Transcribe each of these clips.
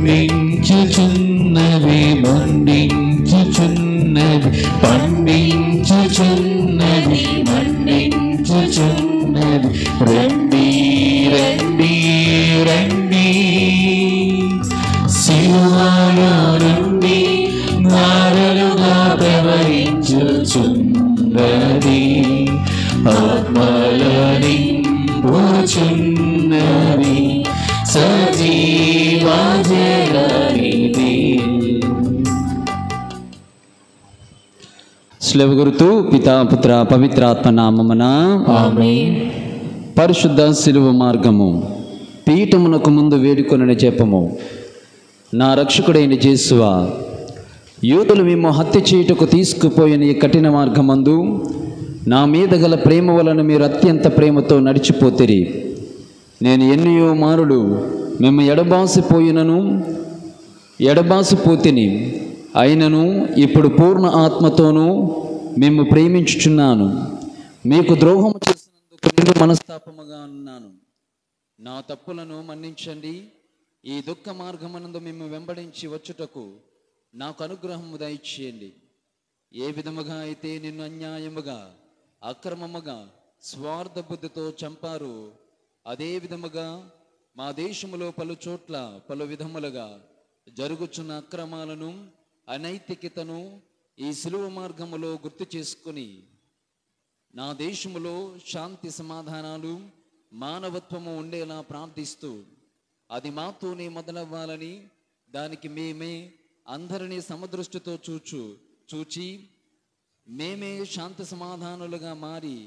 మండించుచున్నవి మండించుచున్నవి పండించుచున్నవి మండించుచున్నవి రండి రండి రండి సిలువలో నుండి ధారలుగా ప్రవహించుచున్నది ఆత్మలని పోచున్నది సజీవ జలనిధి. శ్లేవ గురుతు పితా పుత్ర పవిత్రాత్మ నామమున ఆమేన్. పరిశుద్ధ శిలువ మార్గము పీఠమునకు ముందు వేడుకొనని చెప్పము. నా రక్షకుడైన యేసువా, యూదులు మేము హత్య చేయుటకు తీసుకుపోయిన ఈ కఠిన మార్గమందు నా మీద గల ప్రేమ వలన మీరు అత్యంత ప్రేమతో నడిచిపోతిరి. నేను ఎన్నో మారులు మేము ఎడబాసిపోతిని, అయినను ఇప్పుడు పూర్ణ ఆత్మతోనూ మేము ప్రేమించుచున్నాను. మీకు ద్రోహము చేసినందుకు నిండు మనస్తాపముగా ఉన్నాను. నా తప్పులను మన్నించండి. ఈ దుఃఖ మార్గమనందు మేము వెంబడించి వచ్చుటకు నాకు అనుగ్రహము దయచేయండి. ఏ విధముగా అయితే నిన్ను అన్యాయముగా అక్రమముగా స్వార్థ బుద్ధితో చంపారు, అదే విధముగా మా దేశములో పలు చోట్ల పలు విధములుగా జరుగుచున్న అక్రమాలను అనైతికతను ఈ శిలువ మార్గములో గుర్తు చేసుకుని నా దేశములో శాంతి సమాధానాలు మానవత్వము ఉండేలా ప్రార్థిస్తూ అది మాతోనే మొదలవ్వాలని, దానికి మేమే అందరినీ సమదృష్టితో చూచి మేమే శాంతి సమాధానులుగా మారి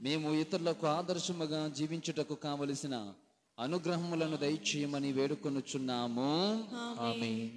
మేము ఇతరులకు ఆదర్శముగా జీవించుటకు కావలసిన అనుగ్రహములను దయచేయమని వేడుకొనుచున్నాము. ఆమేన్.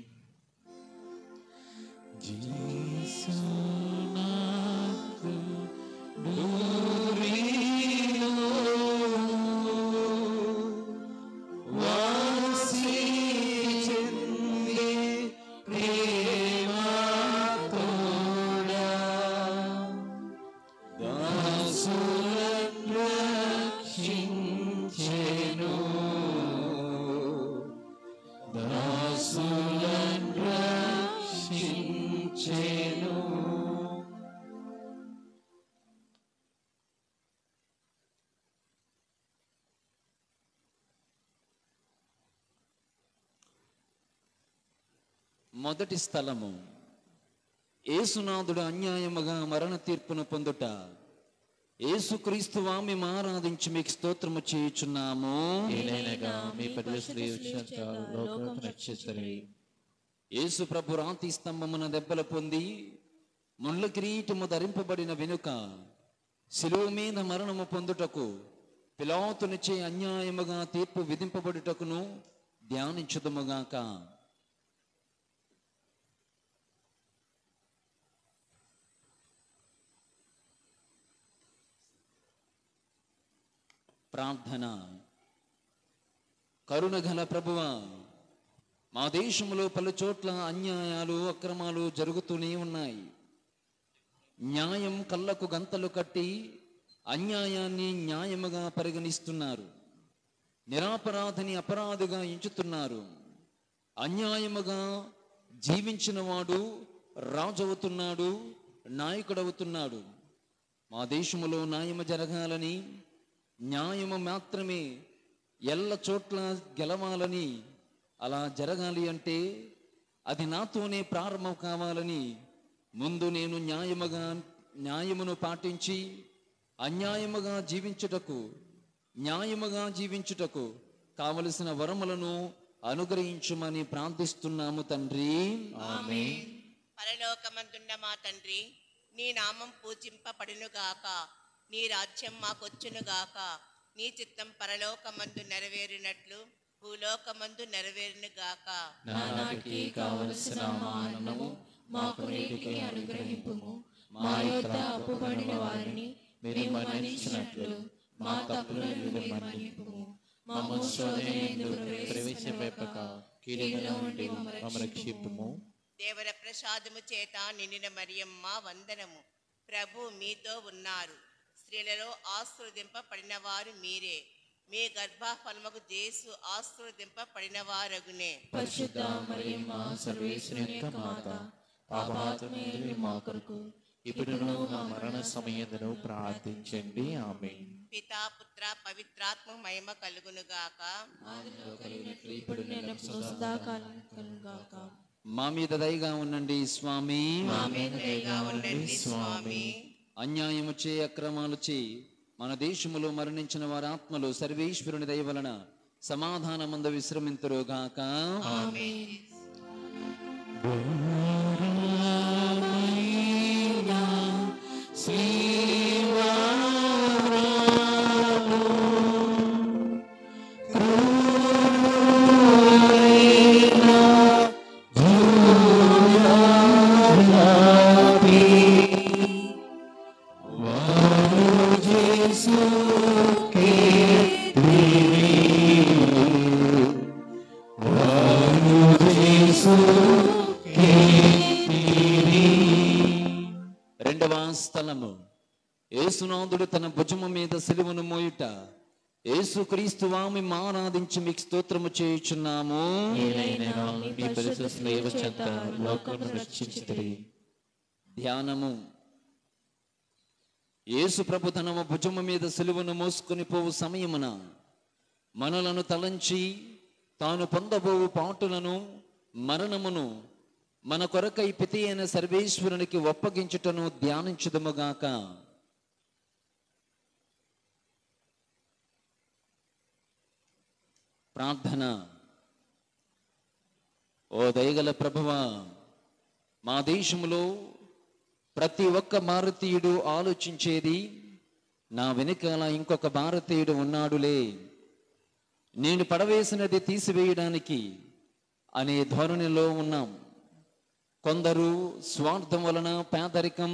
మొదటి స్థలము, యేసునాథుడు అన్యాయముగా మరణ తీర్పును పొందుట. యేసుక్రీస్తువా మేము ఆరాధించి మీకు స్తోత్రము చేయుచున్నాము. యేసు ప్రభు రాతి స్తంభమున దెబ్బలు పొంది ముళ్ళ కిరీటము ధరింపబడిన వెనుక శిలువ మీద మరణము పొందుటకు పిలాతునిచే అన్యాయముగా తీర్పు విధింపబడుటకును ధ్యానించుదుముగాక. ప్రార్థన. కరుణగల ప్రభువా, మా దేశంలో పలు చోట్ల అన్యాయాలు అక్రమాలు జరుగుతూనే ఉన్నాయి. న్యాయం కళ్ళకు గంతలు కట్టి అన్యాయాన్ని న్యాయముగా పరిగణిస్తున్నారు. నిరపరాధిని అపరాధిగా ఎంచుతున్నారు. అన్యాయముగా జీవించిన వాడు రాజవుతున్నాడు, నాయకుడవుతున్నాడు. మా దేశంలో న్యాయము జరగాలని, న్యాయము మాత్రమే ఎల్ల చోట్ల గెలవాలని, అలా జరగాలి అంటే అది నాతోనే ప్రారంభం కావాలని ముందు నేను న్యాయమును పాటించి న్యాయముగా జీవించుటకు కావలసిన వరములను అనుగ్రహించుమని ప్రార్థిస్తున్నాము తండ్రి. ఆమేన్. పరలోకమందున్న మా తండ్రి, నీ నామం పూజింపబడునుగాక, నీ రాజ్యం మాకొచ్చునుగాక, నీ చిత్తం పరలోకమందు నెరవేరినట్లు భూలోకమందు నెరవేరునుగాక. నానాటికి కావలసిన మా అన్నము మాకు నేటికి అనుగ్రహింపుము. మా యొద్ద అప్పుబడిన వారిని మేము మన్నించినట్లు మా తప్పులను మేము మన్నింపుము. మమ్ము శోధనయందు ప్రవేశపెట్టక కీడులో నుండి మమ్ము రక్షింపుము. దేవర ప్రసాదము చేత నిండిన మరియమ్మ వందనము. ప్రభు మీతో ఉన్నారు. స్త్రీలలో ఆశీర్వదింపబడిన వారు మీరే. మీ గర్భఫలముకు జేసు ఆశీర్వదింపబడిన వారగునే. పరిశుద్ధ మరియమ్మ సర్వేశ్వరుని యొక్క మాత, పాపాత్ములైన మా కొరకు ఇప్పుడును మా మరణ సమయమును ప్రార్థించండి. ఆమేన్. పితా పుత్ర పవిత్రాత్మ మహిమ కలుగునుగాక. ఆదిలో కలిగినట్లు ఇప్పుడు నేను సదాకాలం కలుగుగాక. మా మీద దయగా ఉండండి స్వామి. మా మీద దయగా ఉండండి స్వామి. అన్యాయము చే అక్రమాలు చే మన దేశములో మరణించిన వారి ఆత్మలు సర్వేశ్వరుని దయ వలన సమాధానమందు విశ్రమింతురుగాక. ఆమేన్. రెండవ స్థలము, యేసునాథుడు తన భుజము మీద సిలువను మోయుట. యేసుక్రీస్తు వామి ఆరాధించి మీకు స్తోత్రము చేయుచున్నాము. ఏలైనా మీ పరిశుద్ధ స్నేహ చెంత లోకమును రక్షించితిరి. ధ్యానము. యేసు ప్రభు తన భుజము మీద సిలువను మోసుకొని పోవు సమయమున మనలను తలంచి తాను పొందబోవు పాటులను మరణమును మన కొరకై పితి అయిన సర్వేశ్వరునికి ఒప్పగించుటను ధ్యానించుదముగాక. ప్రార్థన. ఓ దయగల ప్రభువా, మా దేశములో ప్రతి ఒక్క భారతీయుడు ఆలోచించేది, నా వెనుకాల ఇంకొక భారతీయుడు ఉన్నాడులే, నేను పడవేసినది తీసివేయడానికి అనే ధోరణిలో ఉన్నాం. కొందరు స్వార్థం వలన పేదరికం,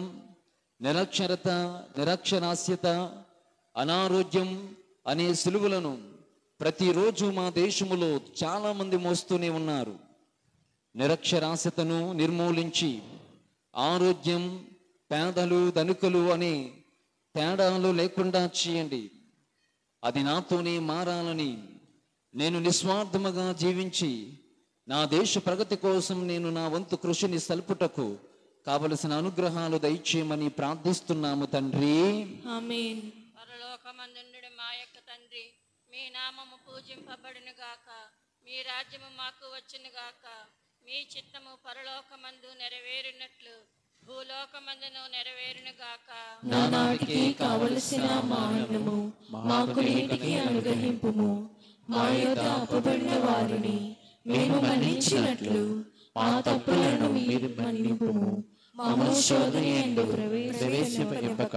నిరక్షరత, నిరక్షరాస్యత, అనారోగ్యం అనే సిలువలను ప్రతిరోజు మా దేశములో చాలా మంది మోస్తూనే ఉన్నారు. నిరక్షరాస్యతను నిర్మూలించి ఆరోగ్యం, పేదలు, ధనికులు అనే తేడాలు లేకుండా చేయండి. అది నాతోనే మారాలని, నేను నిస్వార్థముగా జీవించి నా దేశ ప్రగతి కోసం నేను నా వంతు కృషిని సల్పుటకు కావలసిన అనుగ్రహాలు దయచేయమని ప్రార్థిస్తున్నాము తండ్రి. ఆమేన్. పరలోకమందుండు మా యొక్క తండ్రి, మీ నామము పూజింపబడును గాక, మీ రాజ్యము మాకు వచ్చును గాక, మీ చిత్తము పరలోకమందు నెరవేరునట్లు భూలోకమందును నెరవేరును గాక. నానాటికి కావలసిన మా అన్నము మాకు నేటికి అనుగ్రహింపుము. మా యొద్ద అప్పుబడిన వారిని మేము మన్నించినట్లు మా తప్పులను మీరు మన్నింపుము. మమ్ము శోధన యందు ప్రవేశింపక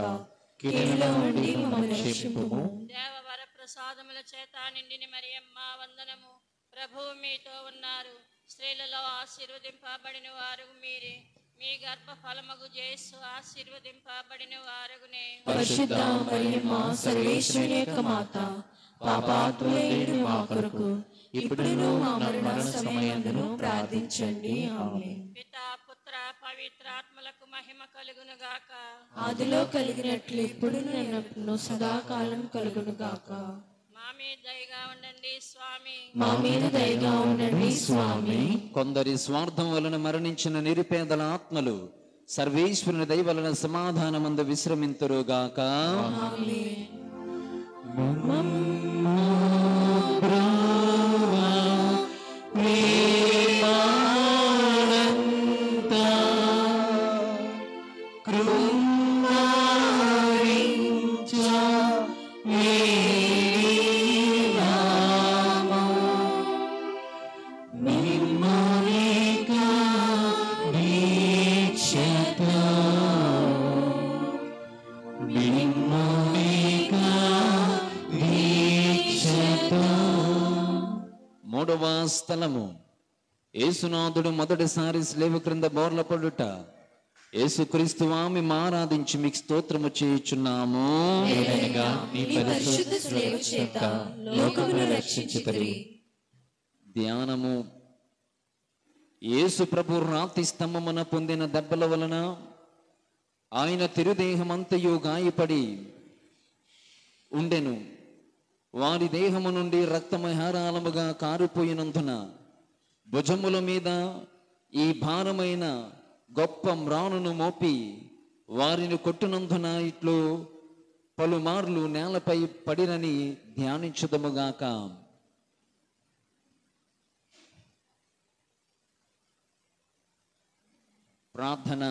కీడులో నుండి మమ్మల్ని రక్షింపుము. దేవవర ప్రసాదముల చేత నిండిన మరియమ్మ వందనము. ప్రభువు మీతో ఉన్నారు, స్త్రీలలో ఆశీర్వదింపబడిన వారు మీరే, మీ గర్భ ఫలమగు యేసు ఆశీర్వదింపబడిన వారగునే. పరిశుద్ధ మరియమ్మ సర్వేశ్వరుని యొక్క మాత, పాపాత్ములైన మా కొరకు ఇప్పుడును మా మరణ సమయమున ప్రార్థించండి. ఆమేన్. పితా పుత్ర పవిత్రాత్మలకు మహిమ కలుగును గాక. ఆదిలో కలిగినట్లు ఇప్పుడు నన్ను సదాకాలం కలుగును గాక. మా మీద దయగా ఉండండి స్వామి. మా మీద దయగా ఉండండి స్వామి. కొందరి స్వార్థం వలన మరణించిన నిరుపేదల ఆత్మలు సర్వేశ్వరుని దయ వలన సమాధానమందు విశ్రమింతురుగాక. ఆమేన్. మూడవ స్థలము, యేసునాథుడు మొదటిసారి స్లేవ క్రింద బోర్ల పడుట. యేసుక్రీస్తు వామి ఆరాధించి మీకు స్తోత్రము చేయుచున్నాము. ఏలైనగా మీ పరిశుద్ధ సేవ చేత లోకమును రక్షించితిరి. ధ్యానము. యేసు ప్రభు రాతి స్తంభమున పొందిన దెబ్బల వలన ఆయన తిరుదేహమంతయు గాయపడి ఉండెను. వారి దేహము నుండి రక్తము హారాళముగా కారిపోయినందున భుజముల మీద ఈ భారమైన గొప్ప మ్రానును మోపి వారిని కొట్టినందున ఇట్లు పలుమార్లు నేలపై పడినని ధ్యానించుదముగాక. ప్రార్థన.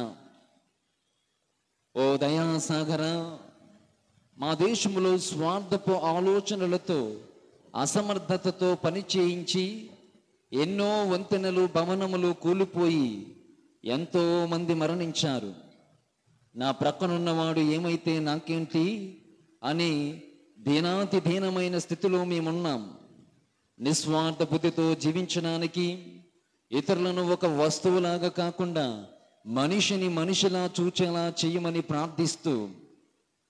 ఓ దయాసాగర, మా దేశంలో స్వార్థపు ఆలోచనలతో అసమర్థతతో పని చేయించి ఎన్నో వంతెనలు భవనములు కూలిపోయి ఎంతో మంది మరణించారు. నా ప్రక్కనున్నవాడు ఏమైతే నాకేంటి అని దీనాతి దీనమైన స్థితిలో మేమున్నాం. నిస్వార్థ బుద్ధితో జీవించడానికి, ఇతరులను ఒక వస్తువులాగా కాకుండా మనిషిని మనిషిలా చూచేలా చేయమని ప్రార్థిస్తూ,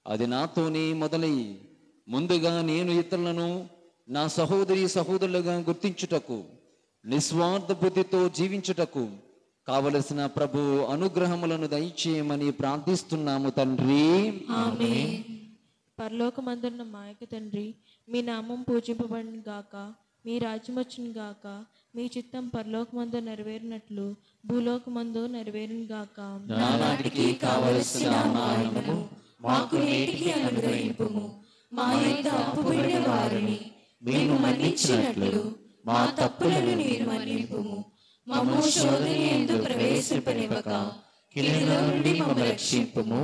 అది నాతోనే మొదలై ముందుగా నేను ఇతరులను నా సహోదరి సహోదరులుగా గుర్తించుటకు, నిస్వార్థ బుద్ధితో జీవించుటకు కావలసిన ప్రభు అనుగ్రహములను దయచేయమని ప్రార్థిస్తున్నాము తండ్రి. ఆమేన్. పరలోకమందున్న మా యొక్క తండ్రి, మీ నామం పూజింపబడిన గాక, మీ రాజ్యం వచ్చును గాక, మీ చిత్తం పరలోకమందు నెరవేరినట్లు భూలోకమందు నెరవేరును గాక. నానాటికి కావలసిన మానము మాకు నేటికి అనుగ్రహింపుము. మా యొక్క అప్పుబడిన వారిని మేము మన్నించినట్లు మా తప్పులను మీరు మన్నింపుము. మమ్ము శోధనయందు ప్రవేశింపనివ్వక కీడులో నుండి మమ్ము రక్షింపుము.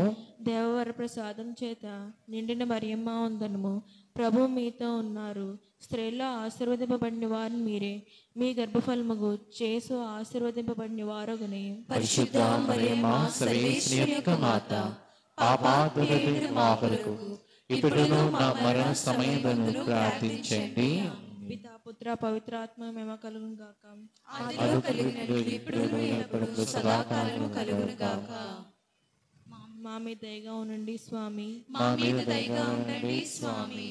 దేవవర ప్రసాదం చేత నిండిన మరియమ్మ వందనము, ప్రభు మీతో ఉన్నారు. స్త్రీల్లో ఆశీర్వదింపబడిన వారు మీరే, మీ గర్భఫలముగు చేసు ఆశీర్వదింపబడిన వారగునే. పరిశుద్ధ మరియమ్మ సర్వేశ్వరి యొక్క మాత, పాపాత్ములైన మా కొరకు ఇప్పుడును మా మరణ సమయమున ప్రార్థించండి. పితా పుత్ర పవిత్రాత్మ మేమ కలుగును గాక. ఆదిలో కలిగినట్లు ఇప్పుడును ఎప్పుడును సదాకాలము కలుగును గాక. మా మీద దయగా ఉండండి స్వామి. మా మీద దయగా ఉండండి స్వామి.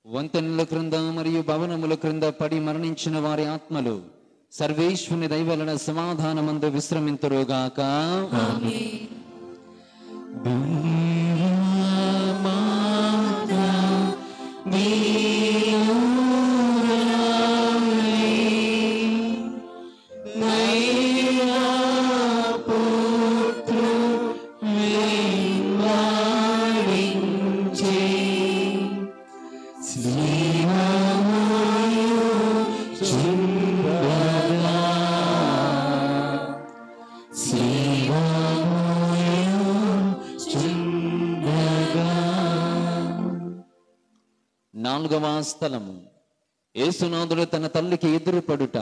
వంతెనల క్రింద మరియు భవనముల క్రింద పడి మరణించిన వారి ఆత్మలు సర్వేశ్వరుని దయవలన సమాధానమందు విశ్రమింతురుగాక. ఆమేన్. నాలుగవ స్థలము, యేసునాథుడు తన తల్లికి ఎదురుపడుట.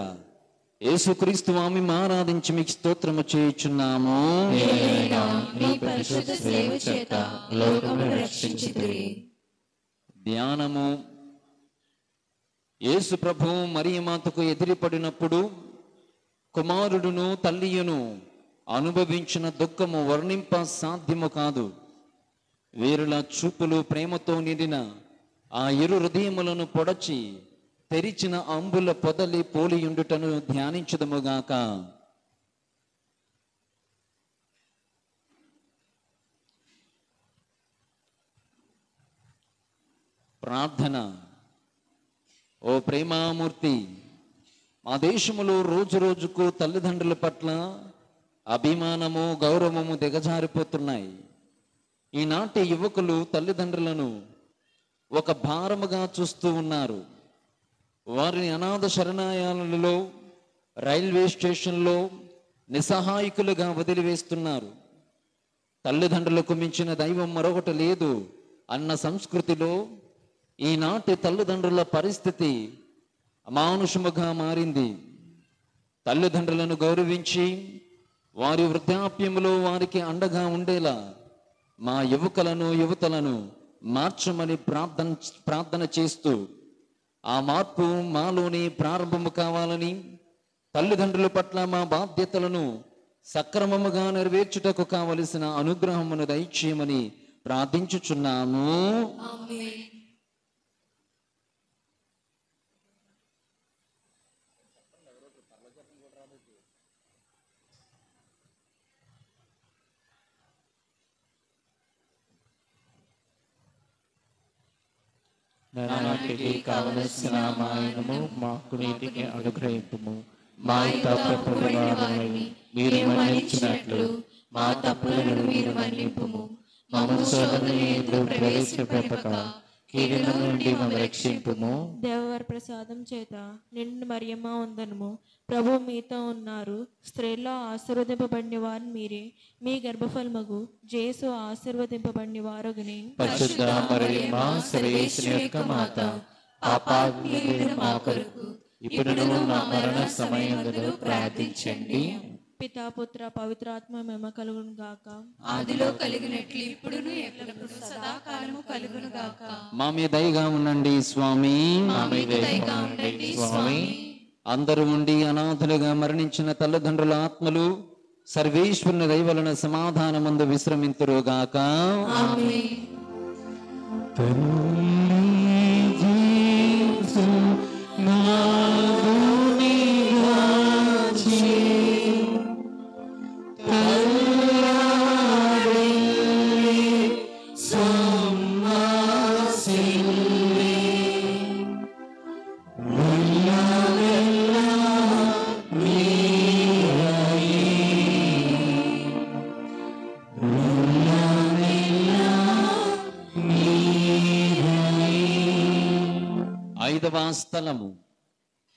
యేసుక్రీస్తు ఆమె ఆరాధించి మీకు స్తోత్రము చేయుచున్నాము. ఏలైనా నీ పరిశుద్ధ సేవ చేత లోకమును రక్షించితిరి. ధ్యానము. యేసు ప్రభు మరియమాతకు ఎదిరిపడినప్పుడు కుమారుడును తల్లియును అనుభవించిన దుఃఖము వర్ణింప సాధ్యము కాదు. వీరుల చూపులు ప్రేమతో నిండిన ఆ ఇరు హృదయములను పొడచి తెరిచిన అంబుల పొదలి పోలియుండుటను ధ్యానించుదముగాక. ప్రార్థన. ఓ ప్రేమామూర్తి, మా దేశములో రోజు రోజుకు తల్లిదండ్రుల పట్ల అభిమానము గౌరవము దిగజారిపోతున్నాయి. ఈనాటి యువకులు తల్లిదండ్రులను ఒక భారముగా చూస్తూ ఉన్నారు. వారిని అనాథ శరణాలయాలలో, రైల్వే స్టేషన్లో నిస్సహాయకులుగా వదిలివేస్తున్నారు. తల్లిదండ్రులకు మించిన దైవం మరొకటి లేదు అన్న సంస్కృతిలో ఈనాటి తల్లిదండ్రుల పరిస్థితి అమానుషముగా మారింది. తల్లిదండ్రులను గౌరవించి వారి వృద్ధాప్యములో వారికి అండగా ఉండేలా మా యువతలను మార్చమని ప్రార్థన చేస్తూ, ఆ మార్పు మాలోనే ప్రారంభము కావాలని, తల్లిదండ్రుల పట్ల మా బాధ్యతలను సక్రమముగా నెరవేర్చుటకు కావలసిన అనుగ్రహమును దయచేయమని ప్రార్థించుచున్నాము. ఆమేన్. నానాటికి కావలసిన మాయనము మాకు నీటికి అనుగ్రహింపుము. మా తప్పుల వారిని మీరు మన్నించినట్లు మా తప్పులను మీరు మన్నింపుము. మమ్ము శోధన యందు ప్రవేశపెట్టక కీడుల నుండి మమ్ము రక్షింపుము. దేవవారి ప్రసాదం చేత నిండు మరియమ్మ వందనము. ప్రభు మీతో ఉన్నారు. స్త్రీల్లో ఆశీర్వదింపబడిన వారు మీరే. మీ గర్భఫలమగు జేసు ఆశీర్వదింపబడిన వారగునే. పరిశుద్ధ మరియమ్మ సర్వేశ్వరుని యొక్క మాత, పాపాత్ములైన మా కొరకు ఇప్పుడును మా మరణ సమయములో ప్రార్థించండి. పితా పుత్ర పవిత్రాత్మ మహిమ కలుగును గాక. ఆదిలో కలిగినట్లు ఇప్పుడును ఎల్లప్పుడూ సదాకాలము కలుగును గాక. మా మీద దయగా ఉండండి స్వామి. మా మీద దయగా ఉండండి స్వామి. అందరూ ఉండి అనాథులుగా మరణించిన తల్లిదండ్రుల ఆత్మలు సర్వేశ్వరుని దయ వలన సమాధానమందు విశ్రమింతురుగాక. ఐదవ స్థలము,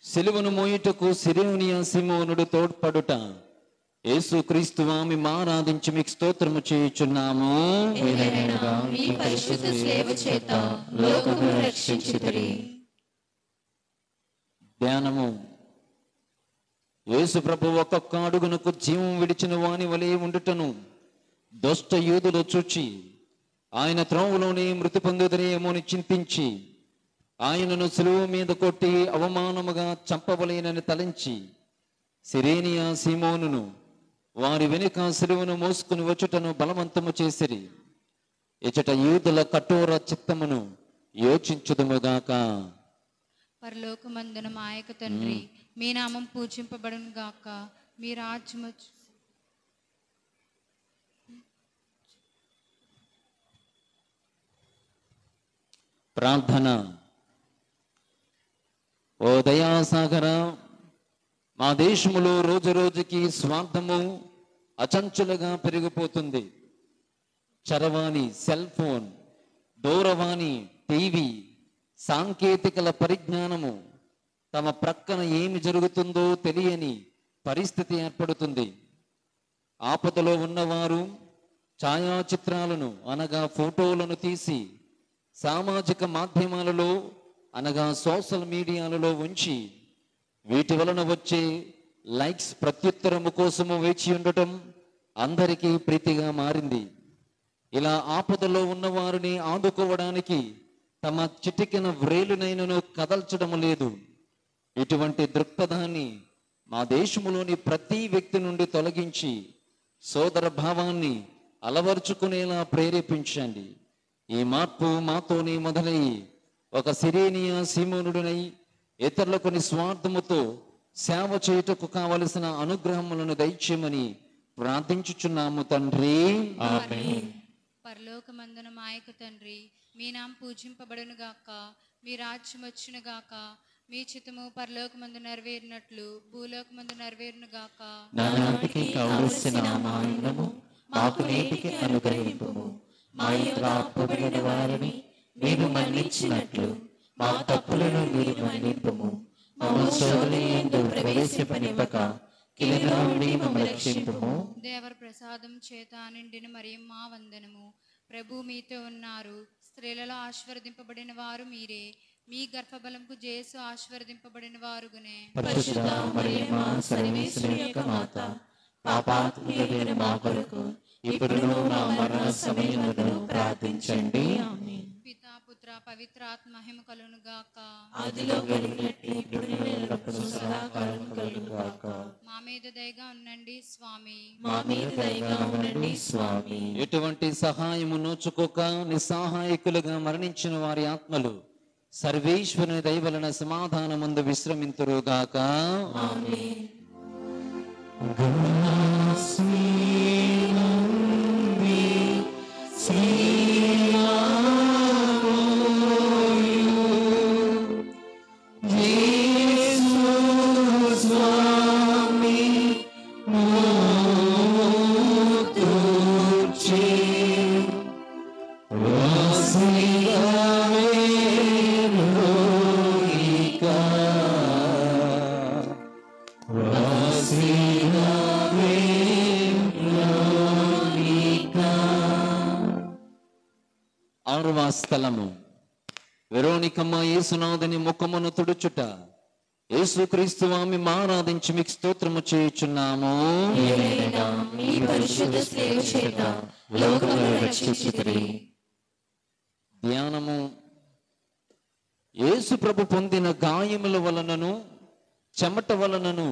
సిలువను మోయుటకు సిరేనియా సిమోనుడు తోడ్పడుట. యేసుక్రీస్తు ఆమె ఆరాధించి మీకు స్తోత్రము చేయుచున్నాము. మీ పరిశుద్ధ సేవ చేత లోకమును రక్షించుదురి. ధ్యానము. యేసు ప్రభు ఒక్కొక్క అడుగునకు జీవం విడిచిన వాని వలె ఉండుటను దుష్ట యూదులు చూచి ఆయన త్రోవలోనే మృతి పొందుదరేమోని చింతించి ఆయనను సిలువ మీద కొట్టి అవమానముగా చంపవలేనని తలంచి సిరేనియా సీమోనును వారి వెనుక సిలువను మోసుకుని వచ్చుటను బలవంతము చేసిరి. ఇచట యూదుల కఠోర చిత్తమును యోచించుదుముగాక. పరలోకమందున మా యొక్క తండ్రి, మీ నామం పూజింపబడును గాక. మీ రాజ్యము ప్రార్థన. ఓ దయాసాగర, మా దేశములో రోజు రోజుకి స్వార్థము అచంచులుగా పెరిగిపోతుంది. చరవాణి, సెల్ ఫోన్, దూరవాణి, టీవీ, సాంకేతికల పరిజ్ఞానము తమ ప్రక్కన ఏమి జరుగుతుందో తెలియని పరిస్థితి ఏర్పడుతుంది. ఆపదలో ఉన్నవారు ఛాయాచిత్రాలను అనగా ఫోటోలను తీసి సామాజిక మాధ్యమాలలో అనగా సోషల్ మీడియాలలో ఉంచి వీటి వలన వచ్చే లైక్స్ ప్రత్యుత్తరము కోసము వేచి ఉండటం అందరికీ ప్రీతిగా మారింది. ఇలా ఆపదలో ఉన్నవారిని ఆదుకోవడానికి తమ చిటికెన వ్రేలునైనను కదల్చడం లేదు. ఇటువంటి దృక్పథాన్ని మా దేశంలోని ప్రతి వ్యక్తి నుండి తొలగించి సోదర భావాన్ని అలవర్చుకునేలా ప్రేరేపించండి. ఈ మార్పు మాతోనే మొదలయ్యి ఒక సిరేనియా సీమోనుడినై ఇతరులకు నిస్వార్థముతో సేవ చేయుటకు కావలసిన అనుగ్రహములను దయచేయమని ప్రార్థించుచున్నాము తండ్రి. ఆమేన్. పరలోకమందున మా యొక్క తండ్రి, మీ నామం పూజింపబడును గాక. మీ రాజ్యం వచ్చును గాక. మీ చిత్తము పరలోకమందు నెరవేరినట్లు భూలోకమందు నెరవేరును గాక. నానాటికి కావలసిన మాయనము మాకు నేటికి అనుగ్రహింపుము. మా యొక్క అప్పుబడిన వారిని మీరు మన్నించినట్లు మా తప్పులను మీరు మన్నింపుము. మమ్ము శోధన యందు ప్రవేశపనివ్వక కీడుల నుండి మమ్ము రక్షింపుము. దేవర ప్రసాదం చేత నిండిన మరియమ్మ వందనము. ప్రభు మీతో ఉన్నారు. స్త్రీలలో ఆశీర్వదింపబడిన వారు మీరే. మీ గర్భఫలముకు జేసు ఆశీర్వదింపబడిన వారుగునే. పరిశుద్ధ మరియమ్మ సర్వేశ్వరుని యొక్క మాత, పాపాత్ములైన మా కొరకు ఇప్పుడును మా మరణ సమయములో ప్రార్థించండి. పితా పుత్ర పవిత్రాత్మ మహిమ కలుగును గాక. ఆదిలో కలిగినట్లు ఇప్పుడు ఎల్లప్పుడూ సదాకాలం కలుగును గాక. మా మీద దయగా ఉండండి స్వామి. మా మీద దయగా ఉండండి స్వామి. ఎటువంటి సహాయము నోచుకోక నిస్సహాయకులుగా మరణించిన వారి ఆత్మలు సర్వేశ్వరుని దయ వలన సమాధానమందు విశ్రమింతురుగాక. ఆమేన్. శ్రీ ఆరవ స్థలము. వెరోనికమ్మ యేసునాథుని ముఖమును తుడుచుట. యేసుక్రీస్తు ఆమె ఆరాధించి మీకు స్తోత్రము చేయుచున్నాము. ఏలైనా మీ పరిశుద్ధ సేవ చేత లోకమును రక్షించుదురి. ధ్యానము. యేసు ప్రభు పొందిన గాయముల వలనను చెమట వలనను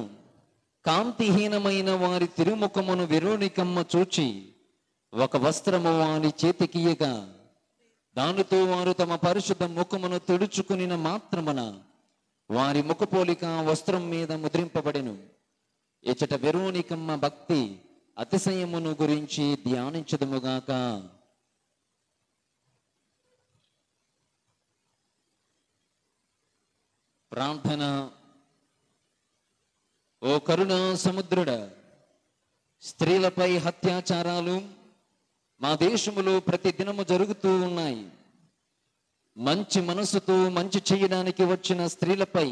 కాంతిహీనమైన వారి తిరుముఖమును వెరోనికమ్మ చూచి ఒక వస్త్రము వారి చేతికియగా దానితో వారు తమ పరిశుద్ధ ముఖమును తుడుచుకునిన మాత్రమున వారి ముఖపోలిక వస్త్రం మీద ముద్రింపబడెను. ఇచ్చట వెరోనికమ్మ భక్తి అతిశయమును గురించి ధ్యానించదుముగాక. ప్రార్థన. ఓ కరుణా సముద్రుడ, స్త్రీలపై అత్యాచారాలు మా దేశములో ప్రతి దినము జరుగుతూ ఉన్నాయి. మంచి మనసుతో మంచి చేయడానికి వచ్చిన స్త్రీలపై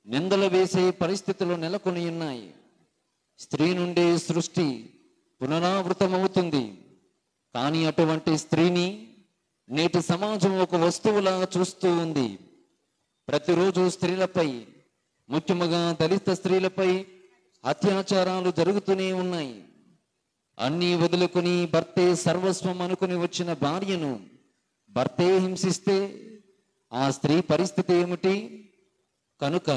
నిందలు వేసే పరిస్థితులు నెలకొని ఉన్నాయి. స్త్రీ నుండి సృష్టి పునరావృతమవుతుంది. కానీ అటువంటి స్త్రీని నేటి సమాజం ఒక వస్తువులా చూస్తూ ఉంది. ప్రతిరోజు స్త్రీలపై, ముఖ్యముగా దళిత స్త్రీలపై అత్యాచారాలు జరుగుతూనే ఉన్నాయి. అన్నీ వదులుకొని భర్తే సర్వస్వం అనుకుని వచ్చిన భార్యను భర్తే హింసిస్తే ఆ స్త్రీ పరిస్థితి ఏమిటి? కనుక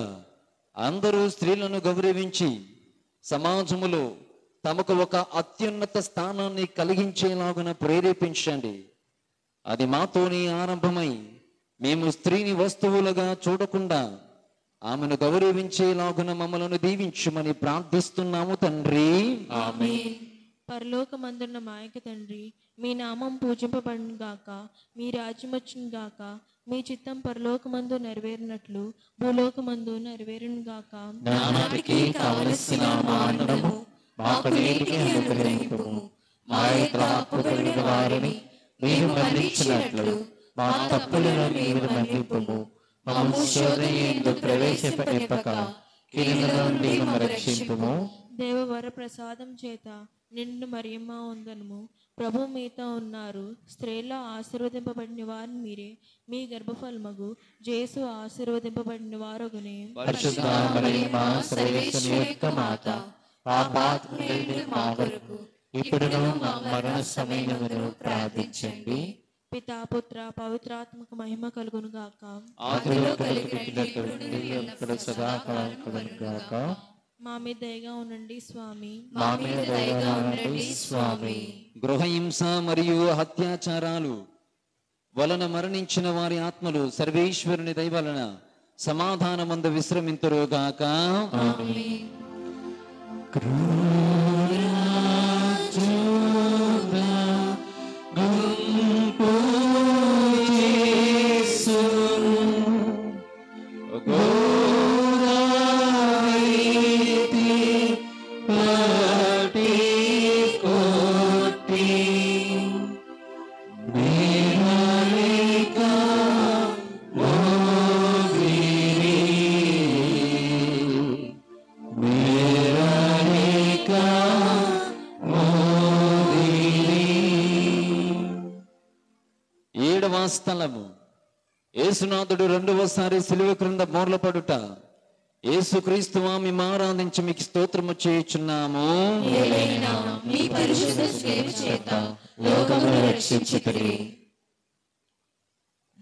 అందరూ స్త్రీలను గౌరవించి సమాజములో తమకు ఒక అత్యున్నత స్థానాన్ని కలిగించేలాగున ప్రేరేపించండి. అది మాతోనే ఆరంభమై మేము స్త్రీని వస్తువులుగా చూడకుండా ఆమెను గౌరవించేలాగున మమ్మలను దీవించమని ప్రార్థిస్తున్నాము తండ్రి. ఆమేన్. పరలోకమందున్న మా యొక్క తండ్రి, మీ నామం పూజింపబడును గాక, మీ రాజ్యం వచ్చును గాక, మీ చిత్తం పరలోకమందు నెరవేరినట్లు భూలోకమందు నెరవేరును గాక. నానాటికి కావలసిన మా అన్నము మాకు నేటికి అనుగ్రహింపుము. మా యొక్క అప్పుబడిన వారిని మేము మన్నించినట్లు మా తప్పులను మీరు మన్నింపుము. మమ్ము శోధనయందు ప్రవేశపెట్టక కీడుల నుండి మమ్ము రక్షింపుము. దేవవర ప్రసాదం చేత నిండు మరియమ్మ వందనము. ప్రభు మీతో ఉన్నారు. స్త్రీలో ఆశీర్వదింపబడిన వారు మీరే. మీ గర్భఫలమగు జేసు ఆశీర్వదింపబడిన వారగునే. పరిశుద్ధ మరియమ్మ సర్వేశ్వరుని యొక్క మాత, పాపాత్ములైన మా కొరకు ఇప్పుడును మా మరణ సమయమును ప్రార్థించండి. పితా పుత్ర పవిత్రాత్మక మహిమ కలుగును గాక. ఆదిలో కలిగినటువంటి ఎల్లప్పుడూ సదాకాలం కలుగును గాక. మా మీద దయగా ఉండండి స్వామి. మా మీద దయగా ఉండండి స్వామి. గృహహింస మరియు అత్యాచారాలు వలన మరణించిన వారి ఆత్మలు సర్వేశ్వరుని దయ వలన సమాధానమందు విశ్రమింతురుగాక. ఆమేన్. ఏడవ స్థలము. యేసునాథుడు రెండవసారి సిలువ క్రింద మోర్లపడుట. యేసుక్రీస్తు ఆమె ఆరాధించి మీకు స్తోత్రము చేయుచున్నాము. ఏలైనా మీ పరిశుద్ధ సేవ చేత లోకమును రక్షించుదురి.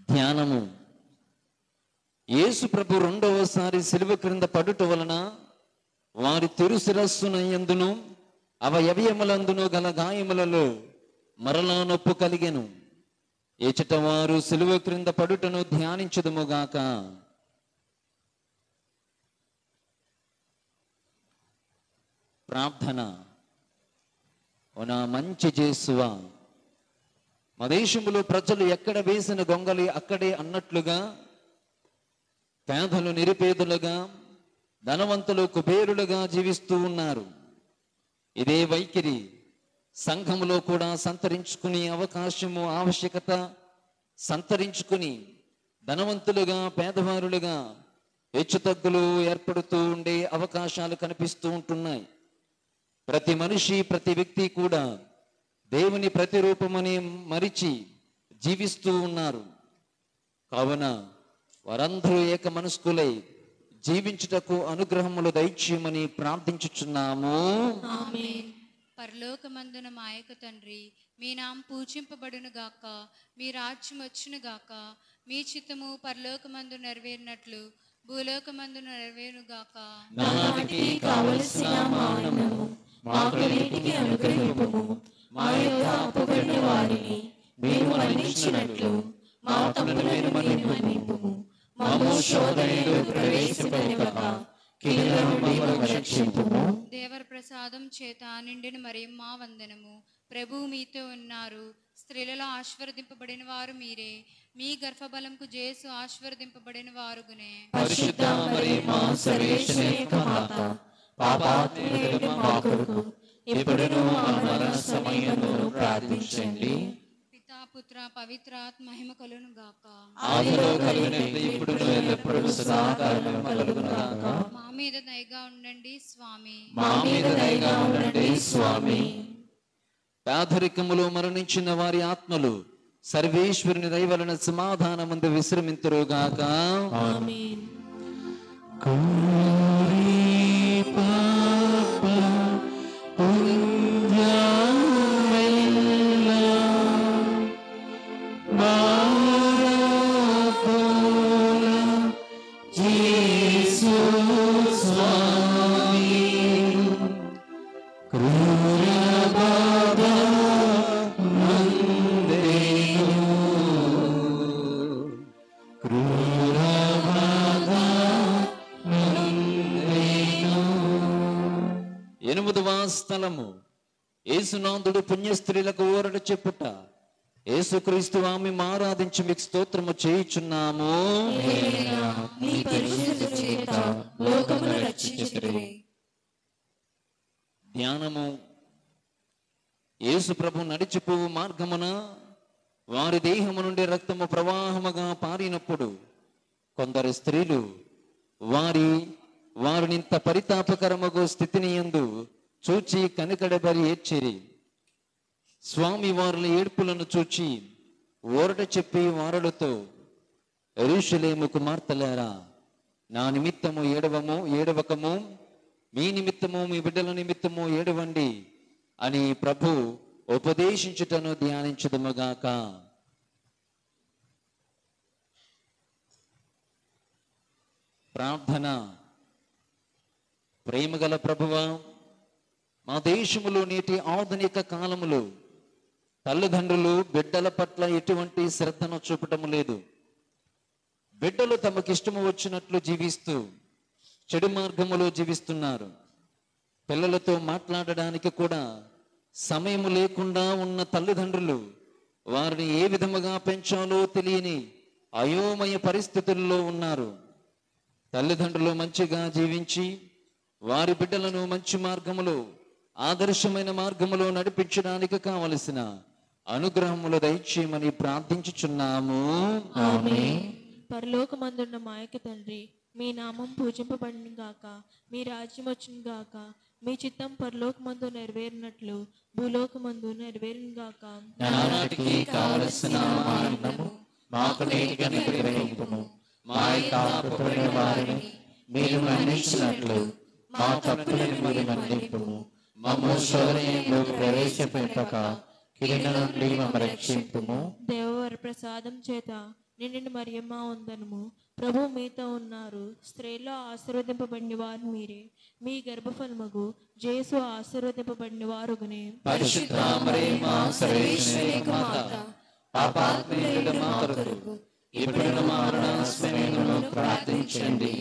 ధ్యానము. యేసు ప్రభు రెండవసారి సిలువ క్రింద పడుట వలన వారి తిరు శిరస్సున యందును అవయవములందును గల గాయములలో మరలా నొప్పు కలిగెను. ఏచట వారు సిలువ క్రింద పడుటను ధ్యానించుదుముగాక. ప్రార్థన. ఓ నా మంచి జేసువా, మా దేశంలో ప్రజలు ఎక్కడ వేసిన గొంగలి అక్కడే అన్నట్లుగా పేదలు నిరుపేదలుగా, ధనవంతులు కుబేరులుగా జీవిస్తూ ఉన్నారు. ఇదే వైఖరి సంఘములో కూడా సంతరించుకునే అవకాశము, ఆవశ్యకత సంతరించుకుని ధనవంతులుగా పేదవారులుగా హెచ్చుతగ్గులు ఏర్పడుతూ ఉండే అవకాశాలు కనిపిస్తూ ఉంటున్నాయి. ప్రతి మనిషి, ప్రతి వ్యక్తి కూడా దేవుని ప్రతిరూపమని మరిచి జీవిస్తూ ఉన్నారు. కావున వారందరూ ఏక మనస్కులై జీవించుటకు అనుగ్రహములు దయచేయమని ప్రార్థించుచున్నాము. పరలోకమందున మా యొక్క తండ్రి, మీ నామం పూజింపబడును గాక, మీ రాజ్యం వచ్చును గాక, మీ చిత్తము పరలోకమందు నెరవేరినట్లు భూలోకమందు నెరవేరును గాక. నానాటికి కావలసిన మా అన్నము మాకు నేటికి అనుగ్రహింపుము. మా యొక్క అప్పుబడిన వారిని మేము మన్నించినట్లు మా తప్పులను మేము మన్నింపుము. మమ్ము శోధనలో ప్రవేశపెట్టక కీడుల నుండి మమ్మల్ని రక్షింపుము. దేవర ప్రసాదం చేత నిండిన మరియమ్మ వందనము. ప్రభు మీతో ఉన్నారు. స్త్రీలలో ఆశీర్వదింపబడిన వారు మీరే. మీ గర్భఫలముకు యేసు ఆశీర్వదింపబడిన వారుగునే. పరిశుద్ధ మరియమ్మ సర్వేశ్వరుని యొక్క మాత, పాపాత్ములైన మా కొరకు ఇప్పుడును మా మరణ సమయములో ప్రార్థించండి. పితా పుత్ర పవిత్రాత్మ మహిమ కలుగును గాక. ఆదిలో కలిగినట్లు ఇప్పుడును ఎల్లప్పుడూ సదాకాలము కలుగును గాక. మా మీద దయగా ఉండండి స్వామి. మా మీద దయగా ఉండండి స్వామి. పేదరికములో మరణించిన వారి ఆత్మలు సర్వేశ్వరుని దయ వలన సమాధానమందు విశ్రమింతురుగాక. ఆమేన్. స్థలము యేసునాథుడు పుణ్యస్త్రీలకు ఊరట చెప్పుట. యేసుక్రీస్తు ఆమె ఆరాధించి మీకు స్తోత్రము చేయుచున్నాము. నీ పరిశుద్ధ చేత లోకమును రక్షించుటకు. ధ్యానము. యేసు ప్రభు నడిచిపోవు మార్గమున వారి దేహము నుండి రక్తము ప్రవాహముగా పారినప్పుడు కొందరు స్త్రీలు వారినింత పరితాపకరముగు స్థితిని యందు చూచి కనికడబరి ఏడ్చిరి. స్వామి వారుల ఏడ్పులను చూచి ఊరట చెప్పి వారులతో, యెరూషలేము కుమార్తెలారా, నా నిమిత్తము ఏడవకము, మీ నిమిత్తము మీ బిడ్డల నిమిత్తము ఏడవండి అని ప్రభు ఉపదేశించుటను ధ్యానించుదుముగాక. ప్రార్థన. ప్రేమగల ప్రభువా, మా దేశములో నేటి ఆధునిక కాలములో తల్లిదండ్రులు బిడ్డల పట్ల ఎటువంటి శ్రద్ధను చూపటము లేదు. బిడ్డలు తమకిష్టము వచ్చినట్లు జీవిస్తూ చెడు మార్గములో జీవిస్తున్నారు. పిల్లలతో మాట్లాడడానికి కూడా సమయం లేకుండా ఉన్న తల్లిదండ్రులు వారిని ఏ విధముగా పెంచాలో తెలియని అయోమయ పరిస్థితుల్లో ఉన్నారు. తల్లిదండ్రులు మంచిగా జీవించి వారి బిడ్డలను మంచి మార్గములో, ఆదర్శమైన మార్గములో నడిపించడానికి కావలసిన అనుగ్రహములు దయచేయమని ప్రార్థించుచున్నాము. ఆమేన్. పరలోకమందున్న మా యొక్క తండ్రి, మీ నామం పూజింపబడిన గాక, మీ రాజ్యం వచ్చును గాక, మీ చిత్తం పరలోకమందు నెరవేరినట్లు భూలోకమందు నెరవేరును గాక. నానాటికి కావలసిన మా అన్నము మాకు నేటికి అనుగ్రహింపుము. మా యొక్క అప్పుబడిన వారిని మీరు మన్నించినట్లు మా తప్పులను మీరు మన్నింపుము. మమ్ము శోధనలో ప్రవేశపెట్టక కీడుల నుండి మమ్మల్ని రక్షింపుము. దేవవర ప్రసాదం చేత నిండిన మరియమ్మ వందనము. ప్రభు మీతో ఉన్నారు. స్త్రీల్లో ఆశీర్వదింపబడిన వారు మీరే. మీ గర్భఫలముగు యేసు ఆశీర్వదింపబడిన వారుగునే. పరిశుద్ధ మరియమ్మ సర్వేశ్వరుని యొక్క మాత, పాపాత్ములైన మా కొరకు ఇప్పుడును మా మరణ సమయములో ప్రార్థించండి.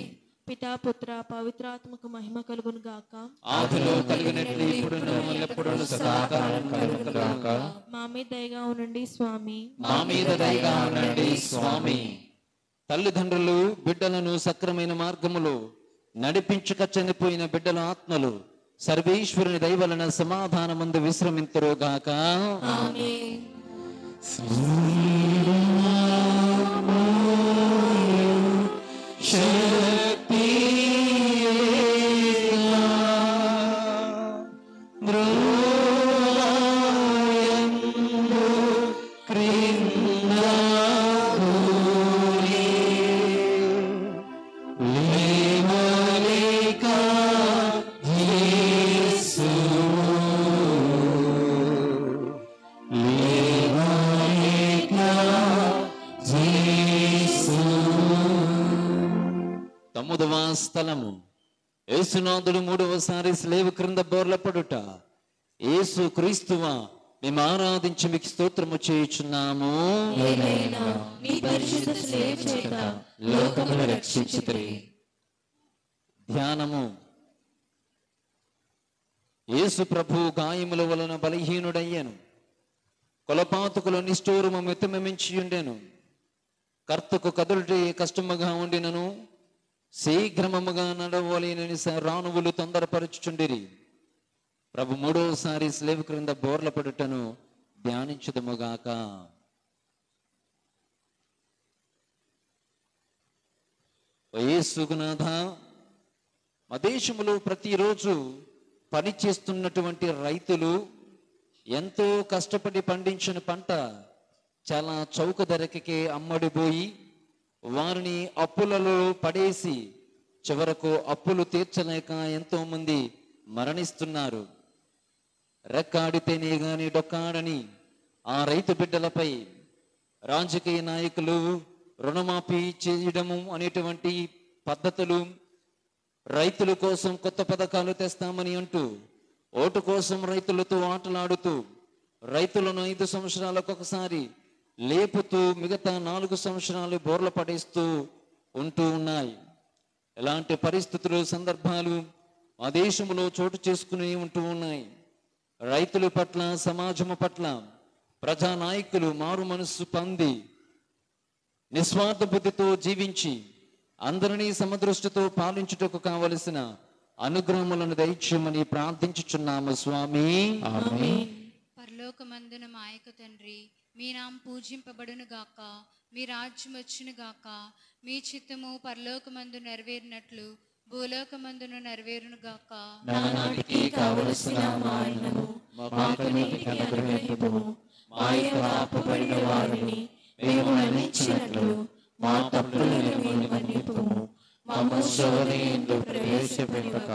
పితా పుత్ర పవిత్రాత్మకు మహిమ కలుగును గాక. ఆదిలో కలిగినట్లు ఇప్పుడును ఎల్లప్పుడూ సదాకాలం కలుగును గాక. మా మీద దయగా ఉండండి స్వామి. మా మీద దయగా ఉండండి స్వామి. తల్లిదండ్రులు బిడ్డలను సక్రమైన మార్గములో నడిపించక చనిపోయిన బిడ్డల ఆత్మలు సర్వేశ్వరుని దయ వలన సమాధానమందు విశ్రమింతురుగాక. ఆమేన్. శక్తి యేసునాథుడు మూడవసారి స్లేవ క్రింద బోర్లపడుట. యేసు క్రీస్తువా, మేము ఆరాధించి మీకు స్తోత్రము చేయుచున్నాము. మీ పరిశుద్ధ స్లేవ చేత లోకమును రక్షించితిరి. ధ్యానము. యేసు ప్రభు గాయముల వలన బలహీనుడయ్యాను, కొలపాతకుల నిష్ఠూరము మితమించి ఉండెను. కర్తకు కదులుటే కష్టముగా ఉండినను, శీఘ్రమముగా నడవలేనని రాణువులు తొందరపరచుచుండిరి. ప్రభు మూడవసారి స్లేవ క్రింద బోర్ల పడుటను ధ్యానించుదముగాక. యేసునాథ, మా దేశంలో ప్రతిరోజు పని చేస్తున్నటువంటి రైతులు ఎంతో కష్టపడి పండించిన పంట చాలా చౌక ధరకే అమ్మడిపోయి వారిని అప్పులలో పడేసి చివరకు అప్పులు తీర్చలేక ఎంతో మంది మరణిస్తున్నారు. రెక్కాడితేనే గాని డొక్కాడని ఆ రైతు బిడ్డలపై రాజకీయ నాయకులు రుణమాఫీ చేయడము అనేటువంటి పద్ధతులు, రైతుల కోసం కొత్త పథకాలు తెస్తామని అంటూ ఓటు కోసం రైతులతో ఆటలాడుతూ రైతులను 5 సంవత్సరాలకు ఒకసారి లేపుతూ మిగతా 4 సంవత్సరాలు బోర్ల పడేస్తూ ఉంటూ ఉన్నాయి. ఇలాంటి పరిస్థితులు, సందర్భాలు ఆ దేశంలో చోటు చేసుకుని ఉంటూ ఉన్నాయి. రైతుల పట్ల, సమాజము పట్ల ప్రజానాయకులు మారు మనస్సు పొంది నిస్వార్థ బుద్ధితో జీవించి అందరినీ సమదృష్టితో పాలించుటకు కావలసిన అనుగ్రహములను దయచేయమని ప్రార్థించుచున్నాము స్వామి. ఆమేన్. పరలోకమందున మా యొక్క తండ్రి, మీ నామం పూజింపబడును గాక, మీ రాజ్యం వచ్చును గాక, మీ చిత్తము పరలోకమందు నెరవేరినట్లు భూలోకమందును నెరవేరును గాక. నానాటికి కావలసిన మా అన్నము మాకు నేటికి అనుగ్రహింపుము. మా యొక్క అప్పుపడిన వారిని మేము మన్నించినట్లు మా తప్పులను మేము మన్నింపుము. మమ్ము శోధనయందు ప్రవేశపెట్టక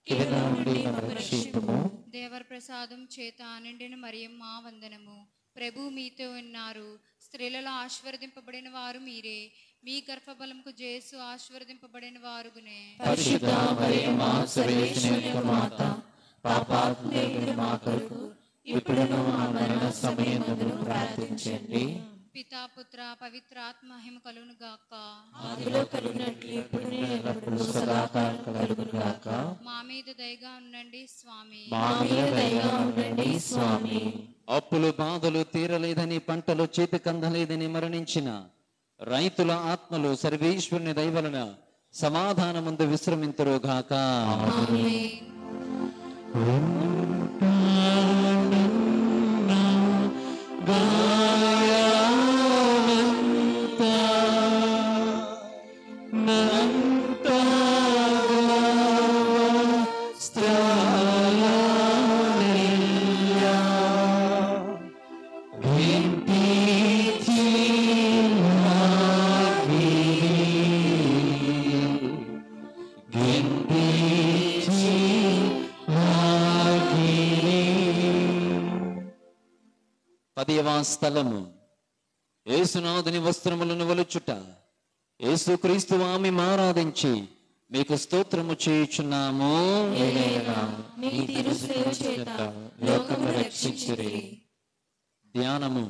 కీడు నుండి మమ్ము రక్షింపుము. దేవర ప్రసాదం చేత నిండిన మరియమ్మ వందనము. ప్రభు మీతో ఉన్నారు, స్త్రీలలో ఆశీర్వదింపబడిన వారు మీరే, మీ గర్భఫలముకు యేసు ఆశీర్వదింపబడిన వారుగునే. పరిశుద్ధ మరియమ్మ సర్వేశ్వరుని యొక్క మాత, పాపాత్ములైన మా కొరకు ఇప్పుడును మా మరణ సమయమందును ప్రార్థించండి. పితా పుత్ర పవిత్రాత్మ మహిమ కలుగును గాక. ఆదిలో కలిగినట్లు ఇప్పుడు ఎల్లప్పుడూ సదాకాలం కలుగును గాక. మా మీద దయగా ఉండండి స్వామి. మా మీద దయగా ఉండండి స్వామి. అప్పులు బాధలు తీరలేదని, పంటలు చేతికందలేదని మరణించిన రైతుల ఆత్మలు సర్వేశ్వరుని దయవలన సమాధానమందు విశ్రమింతురుగాక. ఆమేన్. స్థలము. యేసునాథుని వస్త్రములను వలుచుట. యేసుక్రీస్తు ఆమె ఆరాధించి మీకు స్తోత్రము చేయుచున్నాము. మీ తిరుసేవ చేత లోకమును రక్షించుడి. ధ్యానము.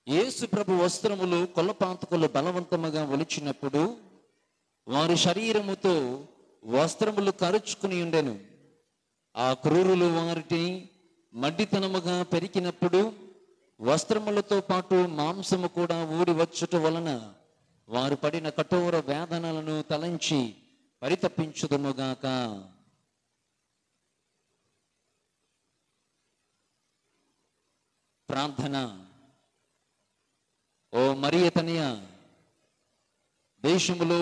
యేసు ప్రభు వస్త్రములు కొల్లపాతకులు బలవంతముగా ఒలిచినప్పుడు వారి శరీరముతో వస్త్రములు కరుచుకుని ఉండెను. ఆ క్రూరులు వారిని మడ్డితనముగా పెరికినప్పుడు వస్త్రములతో పాటు మాంసము కూడా ఊడి వచ్చుట వలన వారు పడిన కఠోర వేదనలను తలంచి పరితపించుదుముగాక. ప్రార్థన. ఓ మరియ తనయ, దేశములో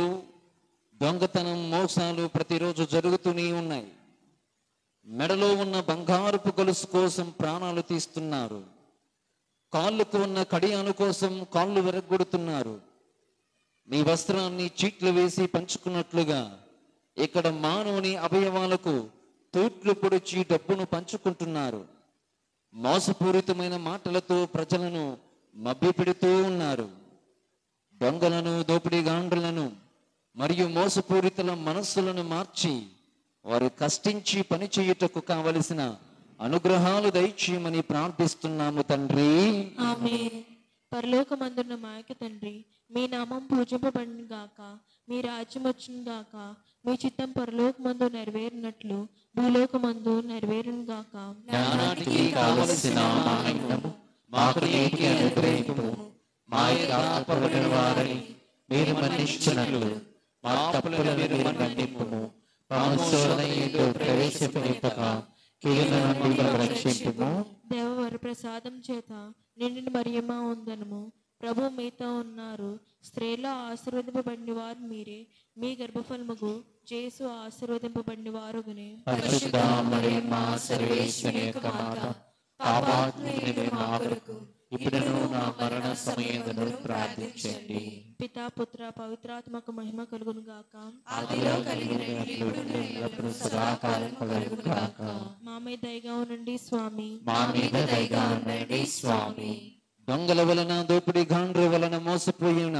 దొంగతనం, మోసాలు ప్రతిరోజు జరుగుతూనే ఉన్నాయి. మెడలో ఉన్న బంగారపు గొలుసు కోసం ప్రాణాలు తీస్తున్నారు. కాళ్ళకు ఉన్న కడియాను కోసం కాళ్ళు విరగ్గొడుతున్నారు. మీ వస్త్రాన్ని చీట్లు వేసి పంచుకున్నట్లుగా ఇక్కడ మానవుని అవయవాలకు తూట్లు పొడిచి డబ్బును పంచుకుంటున్నారు. మోసపూరితమైన మాటలతో ప్రజలను మభ్యపెడుతూ ఉన్నారు. దొంగలను, దోపిడీగాండ్రులను మరియు మోసపూరితుల మనస్సులను మార్చి వారు కష్టించి పని చేయుటకు కావలసిన అనుగ్రహాలు దయచేయమని ప్రార్థిస్తున్నాము తండ్రి. ఆమేన్. పరలోకమందున్న మా యొక్క తండ్రి, మీ నామం పూజింపబడిన గాక, మీ రాజ్యం వచ్చును గాక, మీ చిత్తం పరలోకమందు నెరవేరినట్లు భూలోకమందు నెరవేరును గాక. జ్ఞానానికి కావలసిన ఆనందము మాకు నేటికి అనుగ్రహింపుము. మా యొక్క అపవిత్రులైన వారిని మీరు మన్నించున్నట్లు మా తప్పులను మీరు మన్నింపుము. మమ్మల్ని ప్రవేశపెట్టక కీడుల నుండి మమ్మల్ని రక్షింపుము. దేవవర ప్రసాదం చేత నిండిన మరియమ్మ వందనము. ప్రభు మీతో ఉన్నారు. స్త్రీలో ఆశీర్వదింపబడిన వారు మీరే. మీ గర్భఫలముకు యేసు ఆశీర్వదింపబడిన వారుగనే. పరిశుద్ధ మరియమ్మ సర్వేశ్వరుని యొక్క మాత, పాపాత్ములైన మా కొరకు ఇప్పుడును మా మరణ సమయమున ప్రార్థించండి. పితా పుత్ర పవిత్రాత్మకు మహిమ కలుగును గాక. ఆదిలో కలిగినట్లు ఇప్పుడును ఎల్లప్పుడూ సదాకాలం కలుగును గాక. మా మీద దయగా ఉండండి స్వామి. మా మీద దయగా ఉండండి స్వామి. దొంగల వలన, దోపిడి గాండ్ర వలన మోసపోయిన,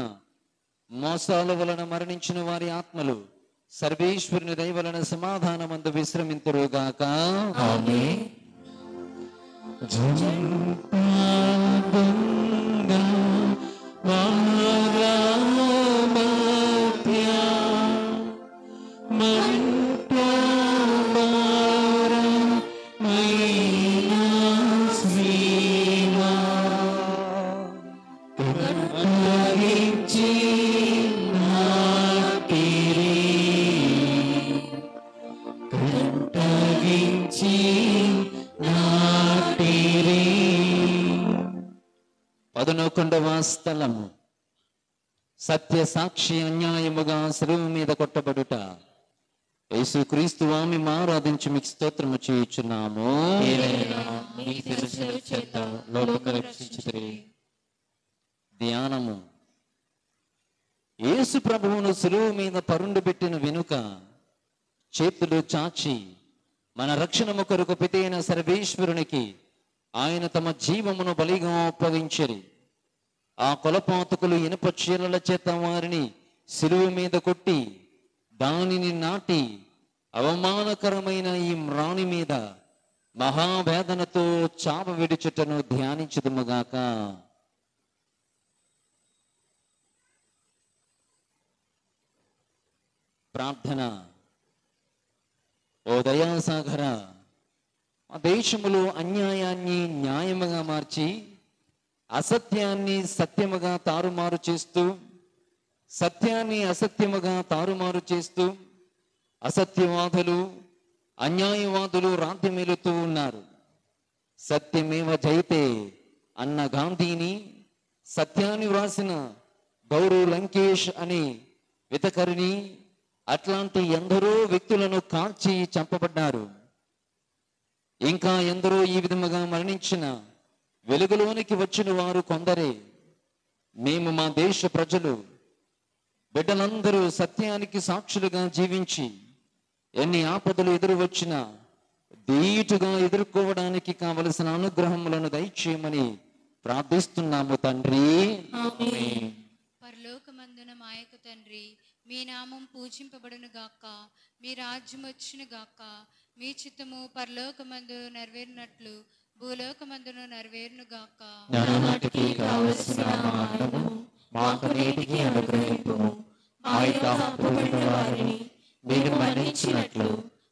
మోసాల వలన మరణించిన వారి ఆత్మలు సర్వేశ్వరుని దయ వలన సమాధానమందు విశ్రమింతురుగాక. ఆమేన్. పదకొండవ స్థలము, సత్య సాక్షి అన్యాయముగా శిలువ మీద కొట్టబడుట. యేసుక్రీస్తు ఆమె ఆరాధించి మీకు స్తోత్రము చేయుచున్నాము. ఏలైనా మీ తెలిసిన చేత లోకము రక్షించుదురే. ధ్యానము. యేసు ప్రభువును శిలువ మీద పరుండబెట్టిన వెనుక చేతులు చాచి మన రక్షణము కొరకు పితైన సర్వేశ్వరునికి ఆయన తమ జీవమును బలిగా అప్పగించిరి. ఆ కొలపాతకులు ఇనుప చీరల చేత వారిని శిలువ మీద కొట్టి దానిని నాటి అవమానకరమైన ఈ మ్రాణి మీద మహావేదనతో చాప విడుచుటను ధ్యానించుదుముగాక. ప్రార్థన. ఓ దయాసాగర, ఆ దేశములో అన్యాయాన్ని న్యాయముగా మార్చి అసత్యాన్ని సత్యముగా తారుమారు చేస్తూ, సత్యాన్ని అసత్యముగా తారుమారు చేస్తూ అసత్యవాదులు, అన్యాయవాదులు రాజ్యమేలుతూ ఉన్నారు. సత్యమేవ జయతే అన్న గాంధీని, సత్యాన్ని వ్రాసిన గౌరవ్ లంకేష్ అని వితకరిని, అట్లాంటి ఎందరో వ్యక్తులను కాల్చి చంపబడ్డారు. ఇంకా ఎందరో ఈ విధముగా మరణించిన వెలుగులోనికి వచ్చిన వారు కొందరే. మేము మా దేశ ప్రజలు బిడ్డలందరూ సత్యానికి సాక్షులుగా జీవించి ఎన్ని ఆపదలు ఎదురు వచ్చినా ధీటుగా ఎదుర్కోవడానికి కావలసిన అనుగ్రహములను దయచేయమని ప్రార్థిస్తున్నాము తండ్రి. ఆమేన్. పరలోకమందున మా యొక్క తండ్రి, మీ నామం పూజింపబడును గాక, మీ రాజ్యం వచ్చును గాక, మీ చిత్తము పరలోకమందు నెరవేరినట్లు భూలోకమందును నెరవేరును గాక. జ్ఞానానికి కావలసిన ఆనందము మాకు నేటికి అనుగ్రహింపుము. మా యొక్క అప్పులైన వారిని మీరు మన్నించినట్లు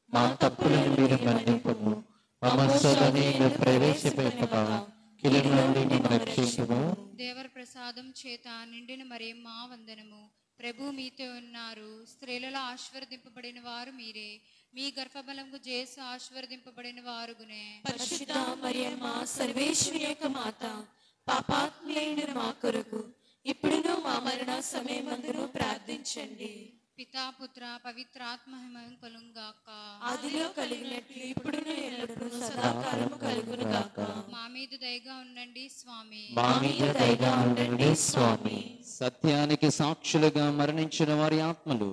మా తప్పులను మీరు మన్నింపుము. మమ్మల్ని ప్రవేశపెట్టక కీడుల నుండి మమ్మల్ని రక్షించుము. దేవర ప్రసాదం చేత నిండిన మరియమ్మ వందనము. ప్రభు మీతో ఉన్నారు. స్త్రీలలో ఆశీర్వదింపబడిన వారు మీరే. మీ గర్భఫలముకు యేసు ఆశీర్వదింపబడిన వారుగునే. పరిశుద్ధ మరియమ్మ సర్వేశ్వరుని యొక్క మాత, పాపాత్ములైన మా కొరకు ఇప్పుడును మా మరణ సమయమందును ప్రార్థించండి. పితా పుత్ర పవిత్రాత్మ మహిమ కలుగుగాక. ఆదిలో కలిగినట్లు ఇప్పుడును ఎల్లప్పుడూ సదాకాలము కలుగును గాక. మా మీద దయగా ఉండండి స్వామి. మా మీద దయగా ఉండండి స్వామి. సత్యానికి సాక్షులుగా మరణించిన వారి ఆత్మలు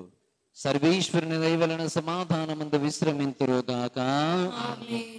సర్వేశ్వరుని దయ వలన సమాధానమందు విశ్రమింతురుగాక. ఆమేన్.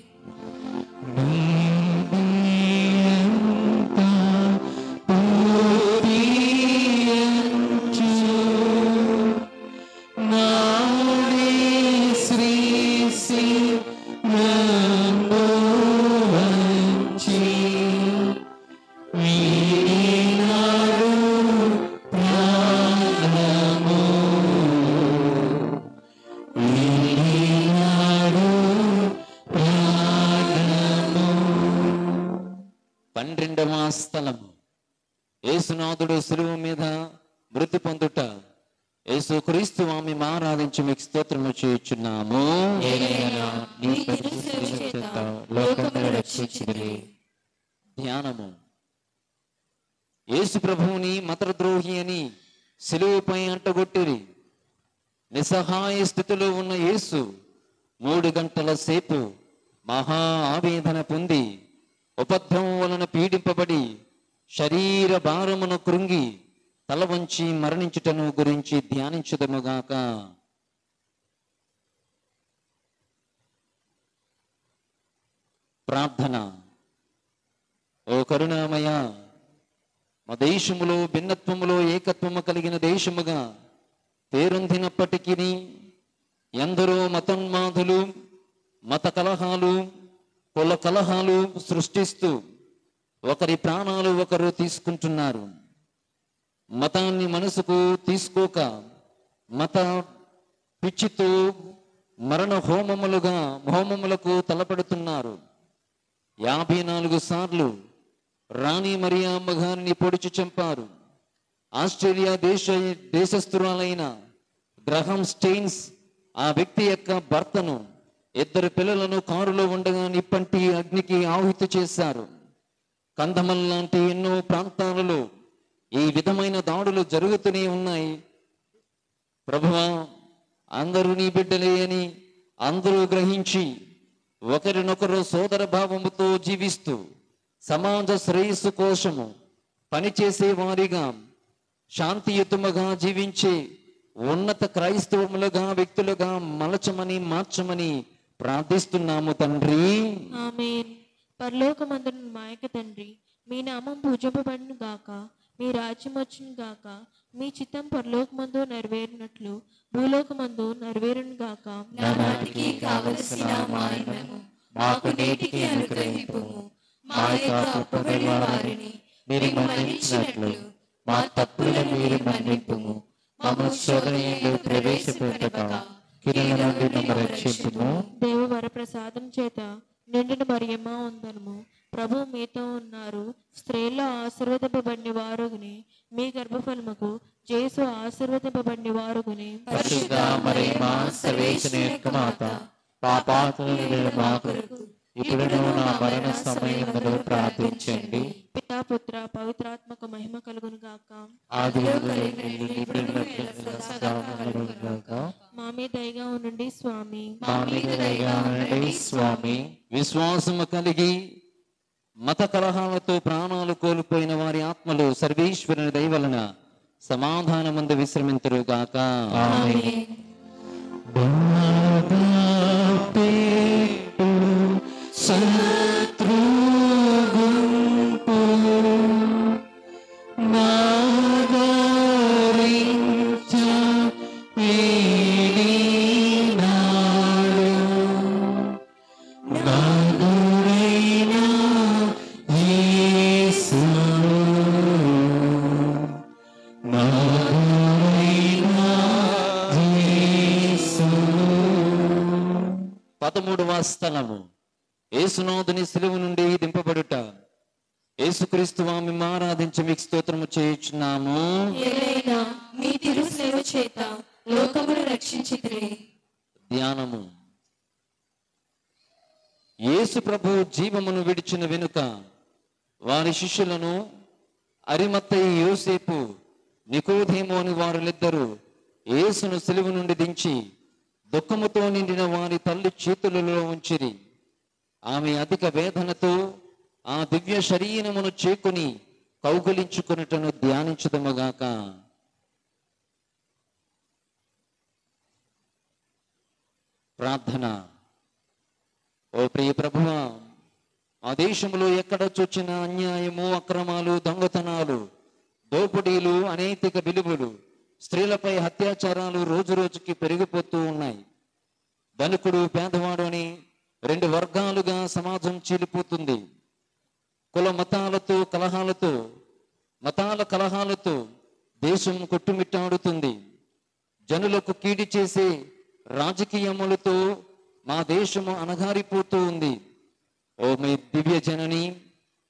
స్థలము. యేసునాథుడు శిలువ మీద మృతి పొందుట, యేసు క్రీస్తు ఆమె ఆరాధించి మీకు స్తోత్రము చేయుచున్నాము. ఏలైనా నీ పరిశుద్ధ శిలువ చేత లోకమును రక్షించితివి. ధ్యానము. యేసు ప్రభువుని మతద్రోహి అని శిలువపై అంటగొట్టిరి. నిస్సహాయ స్థితిలో ఉన్న యేసు 3 గంటల సేపు మహా ఆవేదన పొంది, ఉపద్రవం వలన పీడింపబడి, శరీర భారమును కృంగి తల వంచి మరణించుటను గురించి ధ్యానించుదముగాక. ప్రార్థన. ఓ కరుణామయ, మా దేశములో భిన్నత్వములో ఏకత్వము కలిగిన దేశముగా పేరొందినప్పటికీ ఎందరో మతోన్మాదులు, మత కలహాలు, కుల కలహాలు సృష్టిస్తూ ఒకరి ప్రాణాలు ఒకరు తీసుకుంటున్నారు. మతాన్ని మనసుకు తీసుకోక మత పిచ్చితో మరణ హోమములకు తలపడుతున్నారు. 54 సార్లు రాణి మరియమ్మ గారిని పొడిచి చంపారు. ఆస్ట్రేలియా దేశస్థురాలైన గ్రహం స్టెయిన్స్ ఆ వ్యక్తి యొక్క భర్తను, 2 పిల్లలను కారులో ఉండగా నిప్పంటి అగ్నికి ఆహుతి చేశారు. కంధమల్ లాంటి ఎన్నో ప్రాంతాలలో ఈ విధమైన దాడులు జరుగుతూనే ఉన్నాయి. ప్రభువా, అందరూ నీ బిడ్డలే అని అందరూ గ్రహించి ఒకరినొకరు సోదర భావముతో జీవిస్తూ సమాజ శ్రేయస్సు కోసము పనిచేసే వారిగా, శాంతియుతముగా జీవించే ఉన్నత క్రైస్తవములుగా వ్యక్తులుగా మార్చమని ప్రార్థిస్తున్నాము తండ్రి. ఆమేన్. పరలోకమందున్న మా యొక్క తండ్రి, మీ నామం పూజింపబడును గాక, మీ రాజ్యం వచ్చును గాక, మీ చిత్తం పరలోకమందు నెరవేరినట్లు భూలోకమందు నెరవేరును గాక. నానాటికి కావలసిన మా అన్నము మాకు నేటికి అనుగ్రహింపుము. మా యొక్క అప్పుబడి వారిని మీరు మన్నించినట్లు మా తప్పులను మీరు మన్నింపుము. మమ్ము శోధనలో ప్రవేశపెట్టక కీడుల నుండి మమ్ము రక్షింపుము. దేవ వరప్రసాదం చేత నిండిన మరియమ్మ వందనము. ప్రభు మీతో ఉన్నారు. స్త్రీల్లో ఆశీర్వదింపబడిన వారుగుని, మీ గర్భఫలముకు యేసు ఆశీర్వదింపబడిన వారుగుని. పరిశుద్ధ మరియమ్మ సర్వేశ్వరుని యొక్క మాత, పాపాత్ములైన మా కొరకు ఇప్పుడును నా మరణ సమయములో ప్రార్థించండి. పితా పుత్ర పవిత్రాత్మక మహిమ కలుగును గాక. ఆదిలో కలిగినట్లు ఇప్పుడును సదాకాలము కలుగును గాక. మా మీద దయగా ఉండండి స్వామి. మా మీద దయగా ఉండండి స్వామి. విశ్వాసము కలిగి మత కలహాలతో ప్రాణాలు కోల్పోయిన వారి ఆత్మలు సర్వేశ్వరుని దయ వలన సమాధానమందు విశ్రమింతురుగాక. ఆమేన్. స్థలము. యేసునాథుని శిలువ నుండి దింపబడుట. యేసుక్రీస్తు ఆమె ఆరాధించి మీకు స్తోత్రము చేయుచున్నాము. ఏలైనా మీ తిరుసేవ చేత లోకమును రక్షించితిరి. ధ్యానము. యేసు ప్రభు జీవమును విడిచిన వెనుక వారి శిష్యులను అరిమత్తయి యోసేపు నికోదేము అని వారిద్దరూ యేసును శిలువ నుండి దించి దుఃఖముతో నిండిన వారి తల్లి చేతులలో ఉంచిరి. ఆమె అధిక వేదనతో ఆ దివ్య శరీరమును చేకుని కౌగులించుకున్నటను ధ్యానించుదముగాక. ప్రార్థన. ఓ ప్రియ ప్రభువా, ఆ దేశంలో ఎక్కడ చూచిన అన్యాయము, అక్రమాలు, దొంగతనాలు, దోపిడీలు, అనైతిక విలువలు, స్త్రీలపై అత్యాచారాలు రోజు రోజుకి పెరిగిపోతూ ఉన్నాయి. ధనికుడు పేదవాడు అని 2 వర్గాలుగా సమాజం చీలిపోతుంది. కుల మతాల కలహాలతో దేశం కొట్టుమిట్టాడుతుంది. జనులకు కీడి చేసే రాజకీయములతో మా దేశము అణగారిపోతూ ఉంది. ఓ మీ దివ్య జనని,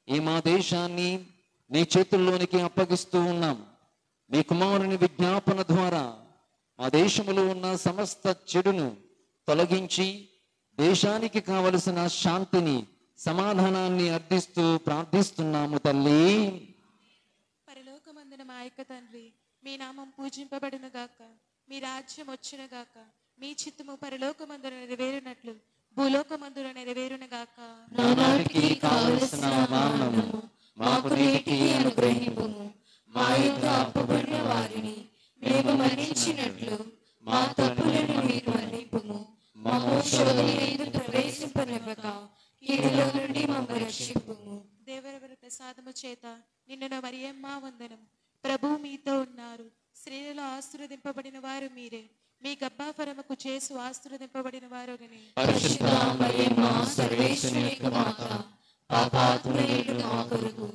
ఈ మా దేశాన్ని నీ చేతుల్లోనికి అప్పగిస్తూ ఉన్నాం. మీ కుమారుని విజ్ఞాపన ద్వారా మా దేశంలో ఉన్న సమస్త చెడును తొలగించి దేశానికి కావలసిన శాంతిని, సమాధానాన్ని అర్థిస్తూ ప్రార్థిస్తున్నాము తల్లి. పరలోకమందున మా యొక్క తండ్రి, మీ నామం పూజింపబడును గాక, మీ రాజ్యం వచ్చును గాక, మీ చిత్తము పరలోకమందున నెరవేరునట్లు భూలోకమందున నెరవేరును గాక. నానాటికి కావలసిన ఆహారము మాకు నేటికి అనుగ్రహింపుము. మా యొక్క అప్పుబడిన వారిని మేము మన్నించినట్లు మా తప్పులను మీరు మన్నింపుము. మమ్ము శోధన యందు ప్రవేశింపనివ్వక కీడులో నుండి మమ్ము రక్షింపుము. దేవరవర ప్రసాదము చేత నిన్ను మరియమ్మ వందనం. ప్రభు మీతో ఉన్నారు, స్త్రీలలో ఆశీర్వదింపబడిన వారు మీరే, మీ గర్భఫలముకు యేసు ఆశీర్వదింపబడిన వారు. పరిశుద్ధ మరియమ్మ సర్వేశ్వరుని యొక్క మాత, పాపాత్ములైన మా కొరకు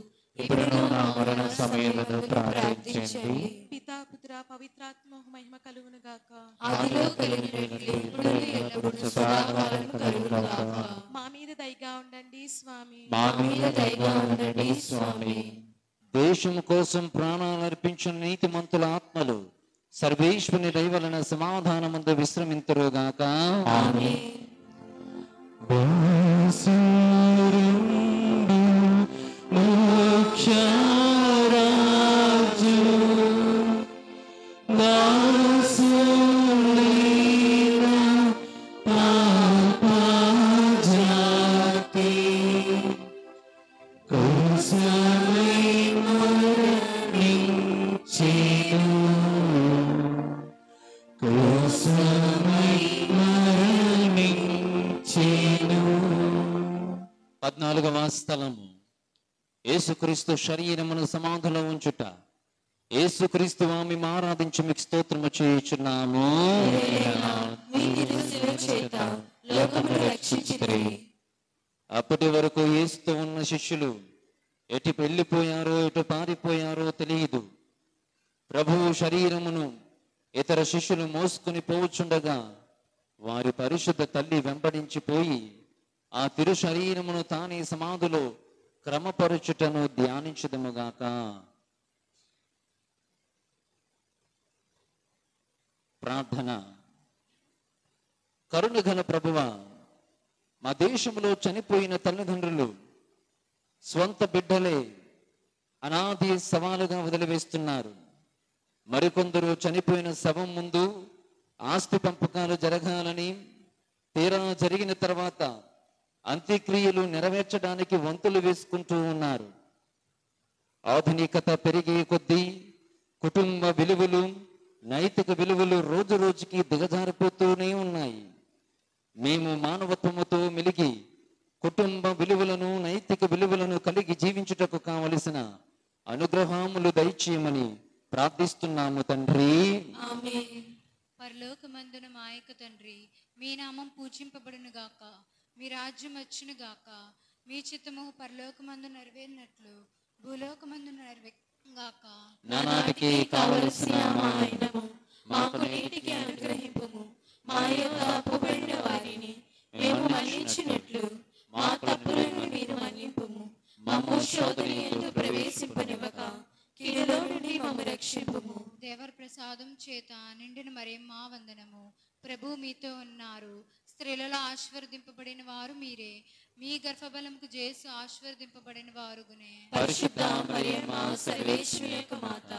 ఇప్పుడును మా మరణ సమయములో ప్రార్థించండి. పితా పుత్ర పవిత్రాత్మ మహిమ కలుగును గాక. ఆదిలో కలిగినట్లు ఇప్పుడు ఎల్లప్పుడూ సదాకాలం కలుగును గాక. మా మీద దయగా ఉండండి స్వామి. మా మీద దయగా ఉండండి స్వామి. దేశం కోసం ప్రాణాలు అర్పించిన నీతిమంతుల ఆత్మలు సర్వేశ్వరుని దయ వలన సమాధానమందు విశ్రమింతురుగాక. ఆమేన్. పద్నాలుగవ స్థలము యేసుక్రీస్తు శరీరమును సమాధిలో ఉంచుట. యేసుక్రీస్తు ఆమె ఆరాధించి మీకు స్తోత్రము చేయుచున్నాము. అప్పటి వరకు యేసుతో ఉన్న శిష్యులు ఎటు వెళ్ళిపోయారో ఎటు పారిపోయారో తెలియదు. ప్రభువు శరీరమును ఇతర శిష్యులు మోసుకుని పోవచ్చుండగా వారి పరిశుద్ధ తల్లి వెంబడించిపోయి ఆ తిరు శరీరమును తానే సమాధిలో క్రమపరచుటను ధ్యానించుదముగాక. ప్రార్థన. కరుణగల ప్రభువా, మా దేశంలో చనిపోయిన తల్లిదండ్రులు స్వంత బిడ్డలే అనాది సవాలుగా వదిలివేస్తున్నారు. మరికొందరు చనిపోయిన శవం ముందు ఆస్తి పంపకాలు జరగాలని, తీరా జరిగిన తర్వాత అంత్యక్రియలు నెరవేర్చడానికి వంతులు వేసుకుంటూ ఉన్నారు. ఆధునికత పెరిగే కొద్దీ కుటుంబ విలువలు, నైతిక విలువలు రోజు రోజుకి దిగజారిపోతూనే ఉన్నాయి. మేము మానవత్వముతో మెలిగి కుటుంబ విలువలను, నైతిక విలువలను కలిగి జీవించుటకు కావలసిన అనుగ్రహములు దయచేయమని ప్రార్థిస్తున్నాము తండ్రి. పరలోకమందున మా యొక్క తండ్రి, మీ నామం పూజింపబడును గాక, మీ రాజ్యం వచ్చును గాక, మీ చిత్తము పరలోకమందు నెరవేరినట్లు భూలోకమందు నెరవేరుగాక. నానాటికి కావలసిన ఆహారము మాకు నేటికి అనుగ్రహింపుము. మా యొక్క అప్పుబడిన వారిని మేము మన్నించినట్లు మా తప్పులను మీరు మన్నింపుము. మమ్ము శోధన యందు ప్రవేశింపనివ్వక కీడులో నుండి మమ్ము రక్షింపుము. దేవర ప్రసాదం చేత నిండిన మరియమ్మ వందనము. ప్రభు మీతో ఉన్నారు, స్త్రీలలో ఆశీర్వదింపబడిన వారు మీరే, మీ గర్భఫలముకు యేసు ఆశీర్వదింపబడిన వారుగునే. పరిశుద్ధ మరియమ్మ సర్వేశ్వరుని యొక్క మాత,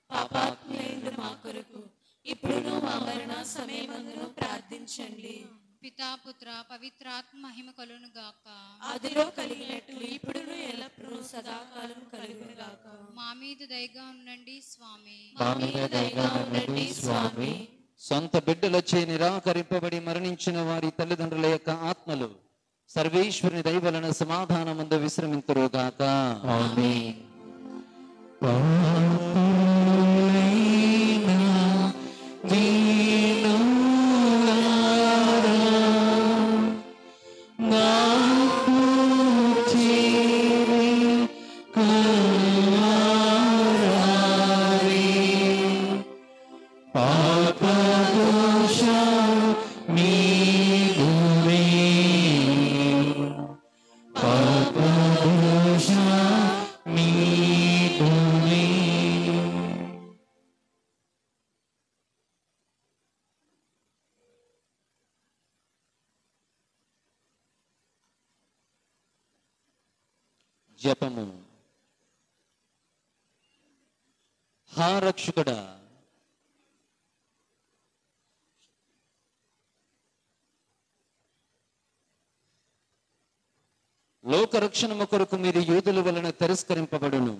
పాపాత్ములైన మా కొరకు ఇప్పుడును మా మరణ సమయమందును ప్రార్థించండి. పితా పుత్ర పవిత్రాత్మ మహిమ కలుగును గాక. ఆదిలో కలిగినట్లు ఇప్పుడును ఎల్లప్పుడూ సదాకాలం కలుగును గాక. మా మీద దయగా ఉండండి స్వామి. మా మీద దయగా ఉండండి స్వామి. సొంత బిడ్డలచే నిరాకరింపబడి మరణించిన వారి తల్లిదండ్రుల యొక్క ఆత్మలు సర్వేశ్వరుని దయ వలన సమాధానమందు విశ్రమింతురుగాక. ఆమేన్. మీ జపము. హా రక్షకుడా, లోకరక్షణము కొరకు మీరు యూదుల వలన తిరస్కరింపబడును.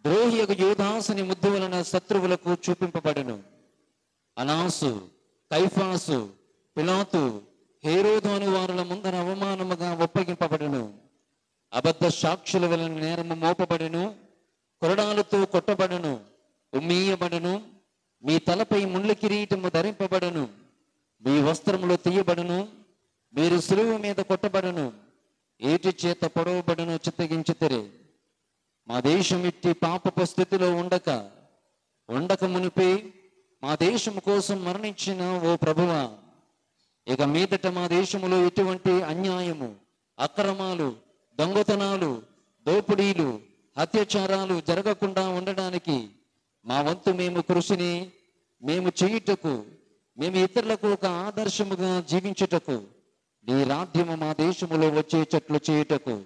ద్రోహియగు యూదాసుని ముద్దు వలన శత్రువులకు చూపింపబడును. అనాసు, కైఫాసు, పిలాతు, హేరోదు అను వారుల ముందర అవమానముగా ఒప్పగింపబడును. అబద్ధ సాక్షుల వలన నేరము మోపబడును. కొరడాలతో కొట్టబడును, ఉమ్మీయబడును. మీ తలపై ముళ్ళ కిరీటము ధరింపబడును. మీ వస్త్రములు తీయబడును. మీరు సులువు మీద కొట్టబడును. ఏటి చేత పొడవబడును చిత్తగించితిరి. మా దేశం ఇట్టి పాపపు స్థితిలో ఉండక మునిపే మా దేశము కోసం మరణించిన ఓ ప్రభువా, ఇక మీదట మా దేశములో ఎటువంటి అన్యాయము, అక్రమాలు, దొంగతనాలు, దోపిడీలు, అత్యాచారాలు జరగకుండా ఉండడానికి మా వంతు కృషిని మేము చేయుటకు, మేము ఇతరులకు ఒక ఆదర్శముగా జీవించుటకు, నీ రాజ్యము మా దేశములో వచ్చేటట్లు చేయుటకు,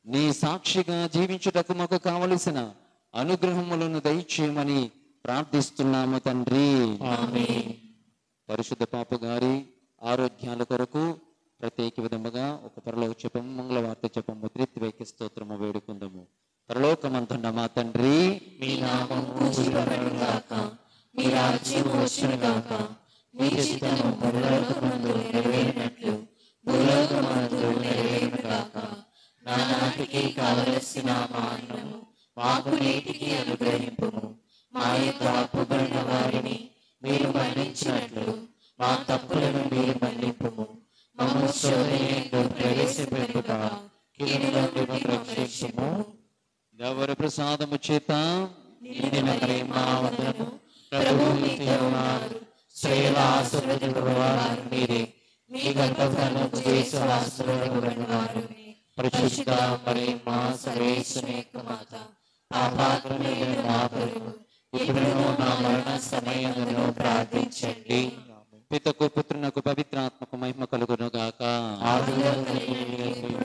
నీ సాక్షిగా జీవించుటకు మాకు కావలసిన అనుగ్రహములను దయచేయమని ప్రార్థిస్తున్నాము తండ్రి. పరిశుద్ధ పాప గారి ఆరోగ్యాల కొరకు ప్రత్యేక విధముగా ఒక పరలోక జపము, మంగళవార్త జపము, త్రిత్వైక స్తోత్రము వేడుకుందాము. పరలోకమందున్న మా తండ్రి, మీ నామము పూజింపబడును గాక, మీ రాజ్యము వచ్చును గాక, మీ చిత్తము పరలోకమందు నెరవేరినట్లు భూలోకమందు నెరవేరును గాక. నానాటికి కావలసిన మా అన్నము మాకు నేటికి అనుగ్రహింపుము. మా యొక్క అప్పుబడిన వారిని మీరు మన్నించినట్లు మా తప్పులను మీరు మన్నింపుము. మమ్ము శోధనయందు ప్రవేశపెట్టుట, కీడు నుండి మమ్ము రక్షించుము. దేవర ప్రసాదము చేత నిండిన ప్రేమ వందనము. ప్రభువు మీతో ఉన్నారు. స్త్రీల ఆశీర్వదింపబడినవారు మీరే. మీ గర్భఫలము యేసు ఆశీర్వదింపబడిన వారు. పరిశుద్ధ మరియమ్మ సర్వేశ్వరుని యొక్క మాత, పాపాత్ములైన మా కొరకు ఇప్పుడును మా మరణ సమయములో ప్రార్థించండి. పితకు, పుత్రునకు, పవిత్రాత్మకు మహిమ కలుగును గాక. ఆదిలో కలిగిన